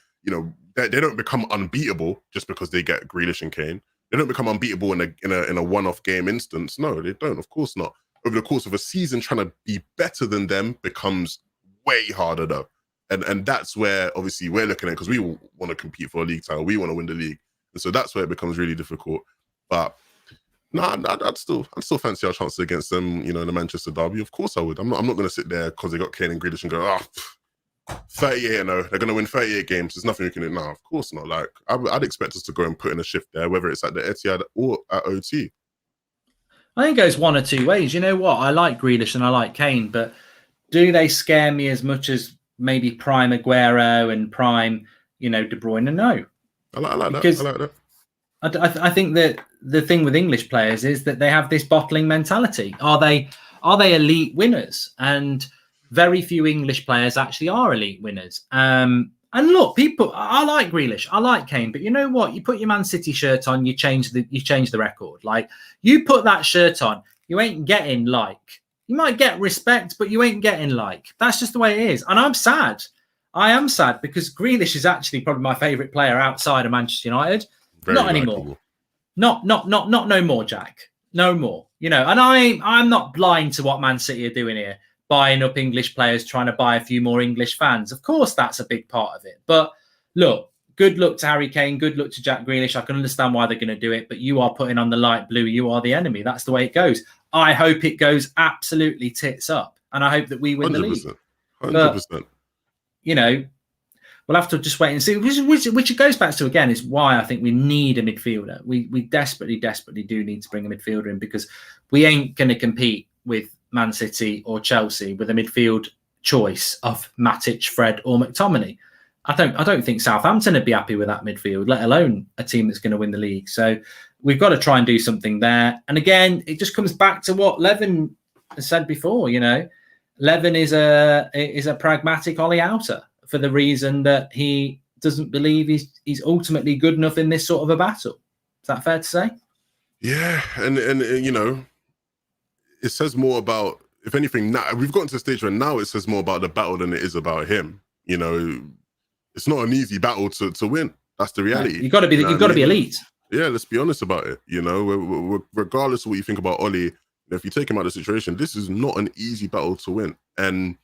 they don't become unbeatable just because they get Grealish and Kane. They don't become unbeatable in a one-off game instance. No, they don't. Of course not. Over the course of a season, trying to be better than them becomes way harder, though. And that's where, obviously, we're looking at, because we want to compete for a league title. We want to win the league. And so that's where it becomes really difficult. But I'd still fancy our chances against them, in the Manchester derby. Of course I would. I'm not going to sit there because they got Kane and Grealish and go, 38, they're going to win 38 games. There's nothing we can do. No, of course not. Like, I'd expect us to go and put in a shift there, whether it's at the Etihad or at OT. I think it goes one or two ways. You know what? I like Grealish and I like Kane, but do they scare me as much as maybe prime Aguero and prime, De Bruyne? No. I like that. I think that the thing with English players is that they have this bottling mentality. Are they elite winners? And very few English players actually are elite winners. And look, I like Grealish, I like Kane, but you know what? You put your Man City shirt on, you change the record. Like, you put that shirt on, you ain't getting like. You might get respect, but you ain't getting like. That's just the way it is. And I'm sad. I am sad because Grealish is actually probably my favourite player outside of Manchester United. Very not anymore. Not no more, Jack. No more. And I'm not blind to what Man City are doing here, buying up English players, trying to buy a few more English fans. Of course, that's a big part of it. But look, good luck to Harry Kane. Good luck to Jack Grealish. I can understand why they're going to do it, but you are putting on the light blue. You are the enemy. That's the way it goes. I hope it goes absolutely tits up, and I hope that we win 100%, the league. 100%. But, we'll have to just wait and see, which it goes back to, again, is why I think we need a midfielder. We desperately do need to bring a midfielder in, because we ain't going to compete with Man City or Chelsea with a midfield choice of Matic, Fred or McTominay. I don't think Southampton would be happy with that midfield, let alone a team that's going to win the league. So we've got to try and do something there. And again, it just comes back to what Levin has said before. Levin is a pragmatic Ollie outer, for the reason that he doesn't believe he's ultimately good enough in this sort of a battle. Is that fair to say? Yeah, and it says more about, if anything, now we've gotten to the stage where now it says more about the battle than it is about him. It's not an easy battle to win. That's the reality. You've got to be be elite. Yeah, let's be honest about it. Regardless of what you think about Ollie, if you take him out of the situation, this is not an easy battle to win. And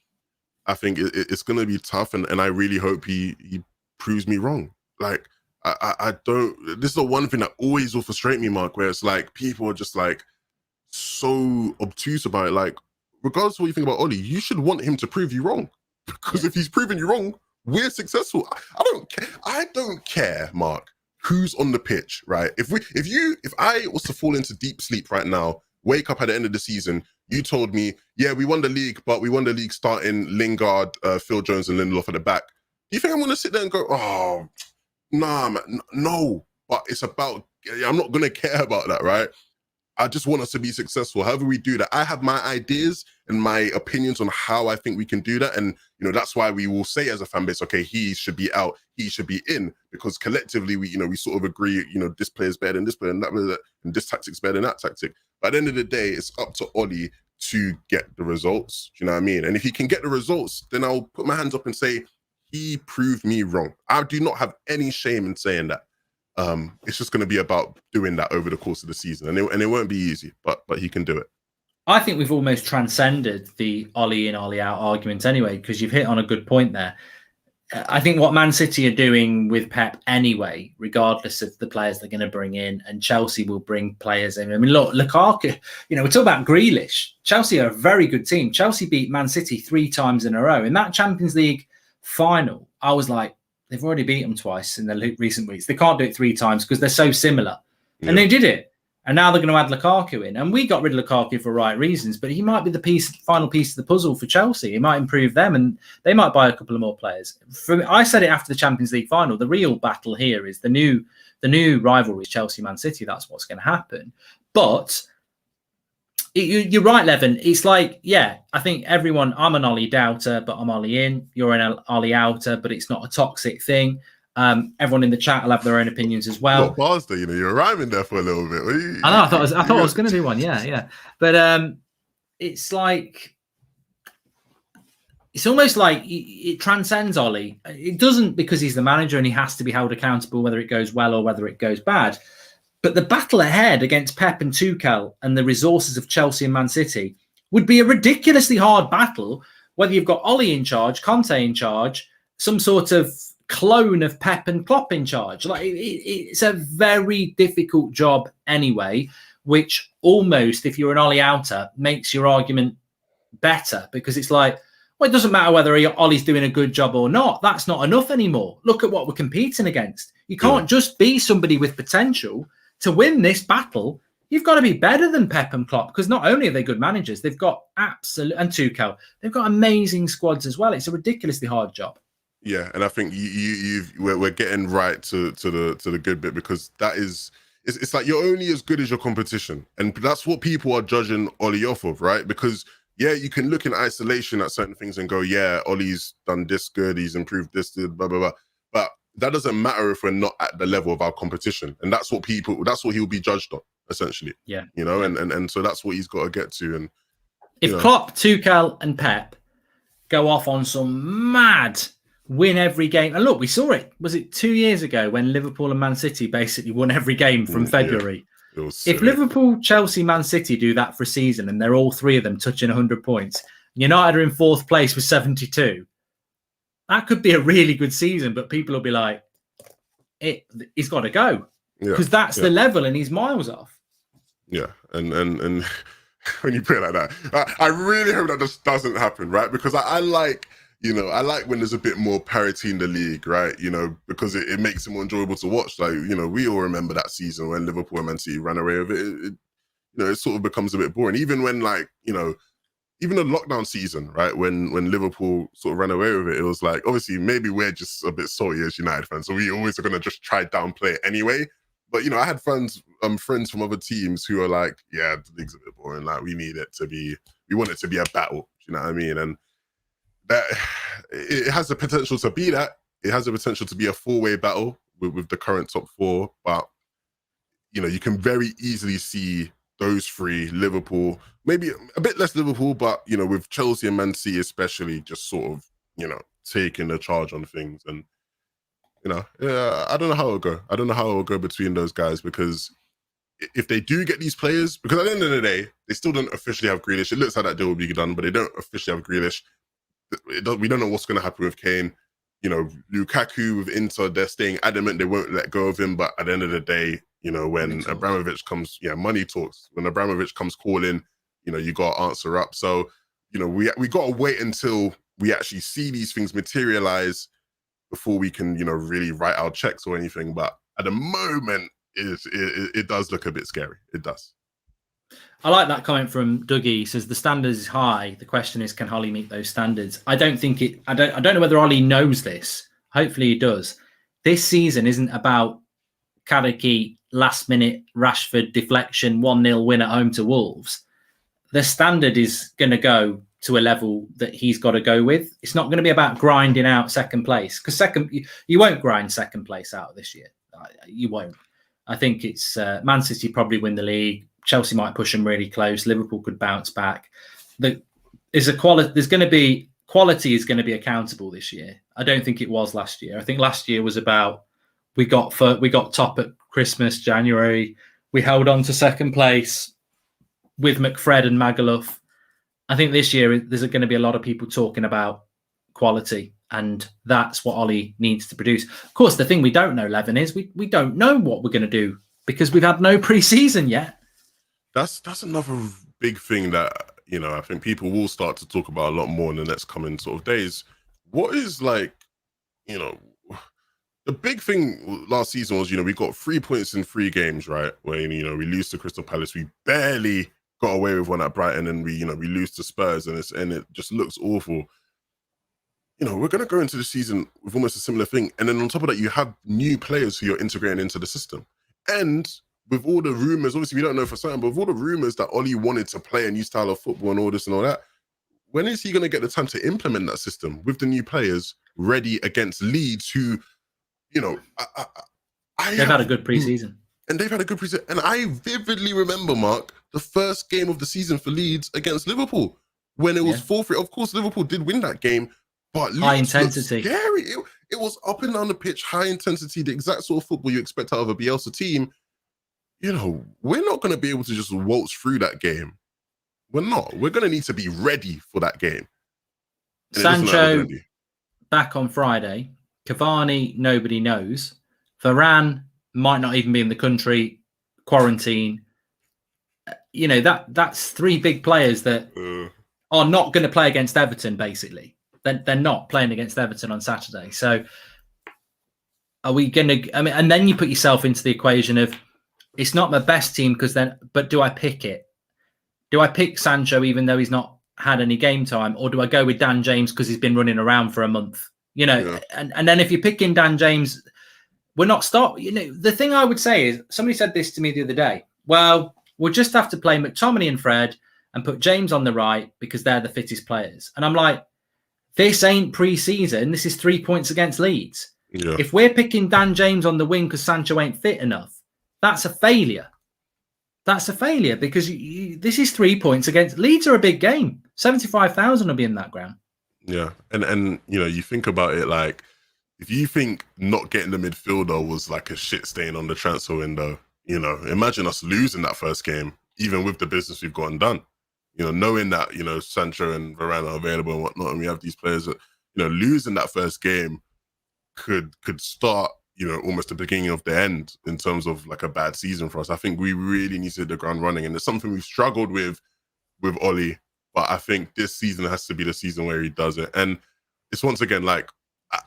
I think it's going to be tough, and I really hope he proves me wrong. Like, I don't. This is the one thing that always will frustrate me, Mark, where it's like people are just like so obtuse about it. Like, regardless of what you think about Ollie, you should want him to prove you wrong, because if he's proven you wrong, we're successful. I don't care, Mark, who's on the pitch, right? If I was to fall into deep sleep right now, wake up at the end of the season, you told me, yeah, we won the league, but we won the league starting Lingard, Phil Jones, and Lindelof at the back. Do you think I'm going to sit there and go, oh, nah, man, no? But it's about, I'm not going to care about that, right? I just want us to be successful. However we do that, I have my ideas and my opinions on how I think we can do that. And, that's why we will say as a fan base, okay, he should be out, he should be in, because collectively we sort of agree, this player's better than this player and that, and this tactic's better than that tactic. But at the end of the day, it's up to Ollie to get the results. Do you know what I mean? And if he can get the results, then I'll put my hands up and say, he proved me wrong. I do not have any shame in saying that. It's just going to be about doing that over the course of the season, and it won't be easy, but he can do it. I think we've almost transcended the Ollie in, Ollie out argument anyway, because you've hit on a good point there. I think what Man City are doing with Pep anyway, regardless of the players they're going to bring in, and Chelsea will bring players in. I mean, look, Lukaku, we're talking about Grealish. Chelsea are a very good team. Chelsea beat Man City 3 times in a row. In that Champions League final, I was like, they've already beat them twice in the recent weeks. They can't do it 3 times because they're so similar. Yeah. And they did it. And now they're going to add Lukaku in. And we got rid of Lukaku for right reasons, but he might be the final piece of the puzzle for Chelsea. He might improve them, and they might buy a couple of more players. I said it after the Champions League final. The real battle here is the new rivalry, Chelsea-Man City. That's what's going to happen. But you're right, Levin. It's like, I think everyone, I'm an Ollie doubter, but I'm Ollie in. You're an Ollie outer, but it's not a toxic thing. Everyone in the chat will have their own opinions as well. Bars there, you're rhyming there for a little bit. I know. I thought I was going to do one. Yeah. But it's like, it's almost like it transcends Ollie. It doesn't, because he's the manager and he has to be held accountable whether it goes well or whether it goes bad. But the battle ahead against Pep and Tuchel and the resources of Chelsea and Man City would be a ridiculously hard battle, whether you've got Ollie in charge, Conte in charge, some sort of clone of Pep and Klopp in charge. Like it's a very difficult job anyway, which almost, if you're an Ollie outer, makes your argument better, because it's like, well, it doesn't matter whether Ollie's doing a good job or not. That's not enough anymore. Look at what we're competing against. You can't just be somebody with potential to win this battle. You've got to be better than Pep and Klopp, because not only are they good managers, they've got and Tuchel, they've got amazing squads as well. It's a ridiculously hard job. Yeah, and I think we're getting right to the good bit, because that is, it's like you're only as good as your competition, and that's what people are judging Ollie off of, right? Because you can look in isolation at certain things and go, Ollie's done this good, he's improved this, blah blah blah, but that doesn't matter if we're not at the level of our competition, and that's what he'll be judged on, essentially. Yeah, and so that's what he's got to get to. And if Klopp, Tuchel, and Pep go off on some mad win every game. And look, we saw it. Was it 2 years ago when Liverpool and Man City basically won every game from February? Yeah. If Liverpool, Chelsea, Man City do that for a season and they're all 3 of them touching 100 points, United are in 4th place with 72, that could be a really good season, but people will be like, he's got to go. Because that's the level and he's miles off. Yeah, and when you put it like that, I really hope that just doesn't happen, right? Because I like... I like when there's a bit more parity in the league, right? Because it makes it more enjoyable to watch. Like, we all remember that season when Liverpool and Man City ran away with it. It sort of becomes a bit boring. Even when, even the lockdown season, right? When Liverpool sort of ran away with it, it was like, obviously, maybe we're just a bit salty as United fans, so we always are going to just try downplay it anyway. But, I had friends from other teams who are like, the league's a bit boring. Like, we want it to be a battle. You know what I mean? And that it has the potential to be that. It has the potential to be a 4-way battle with the current top 4. But, you can very easily see those 3, Liverpool, maybe a bit less Liverpool, but, with Chelsea and Man City especially, just sort of, taking the charge on things. And, I don't know how it'll go. I don't know how it'll go between those guys, because if they do get these players, because at the end of the day, they still don't officially have Grealish. It looks like that deal will be done, but they don't officially have Grealish. We don't know what's going to happen with Kane. Lukaku with Inter, they're staying adamant they won't let go of him. But at the end of the day, when Abramovich comes, money talks. When Abramovich comes calling, you got to answer up. So, we got to wait until we actually see these things materialize before we can, really write our checks or anything. But at the moment, it does look a bit scary. It does. I like that comment from Dougie. He says the standards is high. The question is, can Ollie meet those standards? I don't know whether Ollie knows this. Hopefully he does. This season isn't about Kadeki last minute Rashford deflection 1-0 win at home to Wolves. The standard is going to go to a level that he's got to go with. It's not going to be about grinding out second place, because you won't grind second place out this year. You won't. I think it's Man City probably win the league. Chelsea might push them really close. Liverpool could bounce back. Quality is going to be accountable this year. I don't think it was last year. I think last year was about we got top at Christmas, January. We held on to second place with McFred and Magaluf. I think this year there's going to be a lot of people talking about quality, and that's what Ollie needs to produce. Of course, the thing we don't know, Levin, is we don't know what we're going to do because we've had no pre-season yet. That's another big thing that, you know, I think people will start to talk about a lot more in the next coming sort of days. What is, like, you know, the big thing last season was, you know, we got 3 points in 3 games, right? Where, you know, we lose to Crystal Palace. We barely got away with one at Brighton, and we lose to Spurs, and it just looks awful. You know, we're going to go into the season with almost a similar thing. And then on top of that, you have new players who you're integrating into the system. And with all the rumours, obviously we don't know for certain, but with all the rumours that Ollie wanted to play a new style of football and all this and all that, when is he going to get the time to implement that system with the new players ready against Leeds, who, you know, they've had a good pre-season. And they've had a good pre-season. And I vividly remember, Mark, the first game of the season for Leeds against Liverpool, when it was 4-3. Of course, Liverpool did win that game, but high Leeds intensity. Scary. It was up and down the pitch, high intensity, the exact sort of football you expect out of a Bielsa team. You know, we're not going to be able to just waltz through that game. We're not. We're going to need to be ready for that game. And Sancho back on Friday. Cavani, nobody knows. Varane might not even be in the country. Quarantine. You know, that's 3 big players that are not going to play against Everton, basically. They're not playing against Everton on Saturday. So are we going to... I mean, and then you put yourself into the equation of, it's not my best team, but do I pick it? Do I pick Sancho even though he's not had any game time? Or do I go with Dan James because he's been running around for a month? You know, and then if you're picking Dan James, we're not stop. You know, the thing I would say is, somebody said this to me the other day. Well, we'll just have to play McTominay and Fred and put James on the right because they're the fittest players. And I'm like, this ain't pre-season. This is 3 points against Leeds. Yeah. If we're picking Dan James on the wing because Sancho ain't fit enough, that's a failure. That's a failure because this is 3 points against Leeds. Are a big game. 75,000 will be in that ground. Yeah, and you know, you think about it, like, if you think not getting the midfielder was like a shit stain on the transfer window, you know, imagine us losing that first game, even with the business we've gotten done. You know, knowing that, you know, Sancho and Varane are available and whatnot, and we have these players that, you know, losing that first game could start, you know, almost the beginning of the end in terms of like a bad season for us. I think we really need to hit the ground running, and it's something we've struggled with Ollie. But I think this season has to be the season where he does it. And it's once again, like,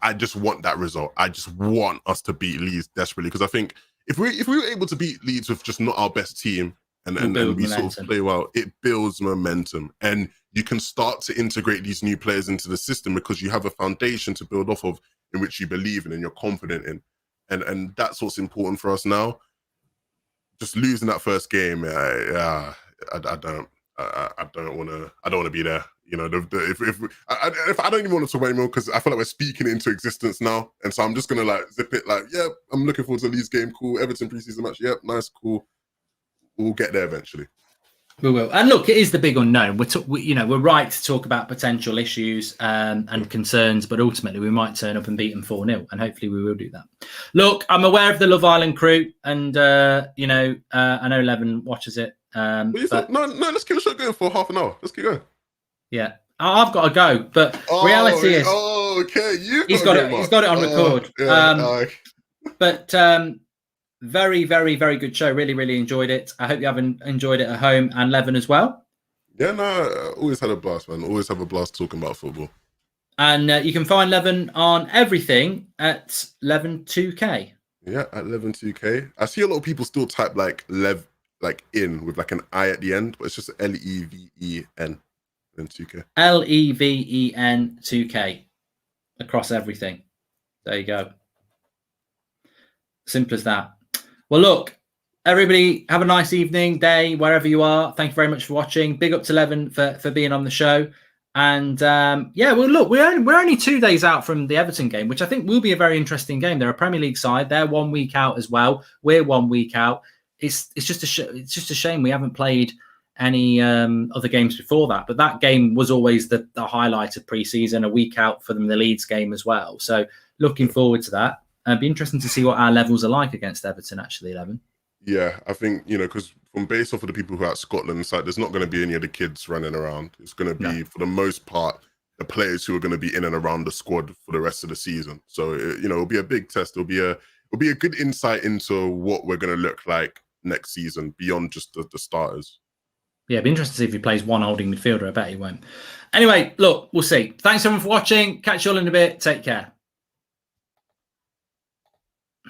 I just want that result. I just want us to beat Leeds desperately, because I think if we were able to beat Leeds with just not our best team and we sort of play well, it builds momentum. And you can start to integrate these new players into the system because you have a foundation to build off of in which you believe in and you're confident in. And that's what's important for us now. Just losing that first game, I don't want to be there. You know, if I don't even want to talk anymore, because I feel like we're speaking it into existence now, and so I'm just gonna like zip it. Like, yeah, I'm looking forward to the Leeds game. Cool. Everton preseason match. Yep, nice, cool. We'll get there eventually. We will. And look, it is the big unknown. We're right to talk about potential issues and concerns, but ultimately we might turn up and beat them 4-0, and hopefully we will do that. Look, I'm aware of the Love Island crew, and I know Levin watches it. No, let's keep the show going for half an hour. Let's keep going. Yeah, I've got to go, but reality is, okay, he's got it on record. But very, very, very good show. Really, really enjoyed it. I hope you haven't enjoyed it at home, and Levin as well. Yeah, no, always had a blast, man. Always have a blast talking about football. And you can find Levin on everything at Levin2K. Yeah, at Levin2K. I see a lot of people still type like Lev, like in with like an I at the end, but it's just Leven. Then 2K. Leven 2K across everything. There you go. Simple as that. Well, look, everybody, have a nice evening, day, wherever you are. Thank you very much for watching. Big up to Levin for being on the show. And well, look, we're only 2 days out from the Everton game, which I think will be a very interesting game. They're a Premier League side. They're 1 week out as well. We're 1 week out. It's just a shame we haven't played any other games before that. But that game was always the highlight of pre-season, a week out for them, the Leeds game as well. So looking forward to that. It'd be interesting to see what our levels are like against Everton, actually, 11. Yeah, I think, because from based off of the people who are at Scotland, it's like there's not going to be any of the kids running around. It's going to be, for the most part, the players who are going to be in and around the squad for the rest of the season. So, it'll be a big test. It'll be a good insight into what we're going to look like next season beyond just the starters. Yeah, it'd be interesting to see if he plays one holding midfielder. I bet he won't. Anyway, look, we'll see. Thanks everyone for watching. Catch you all in a bit. Take care.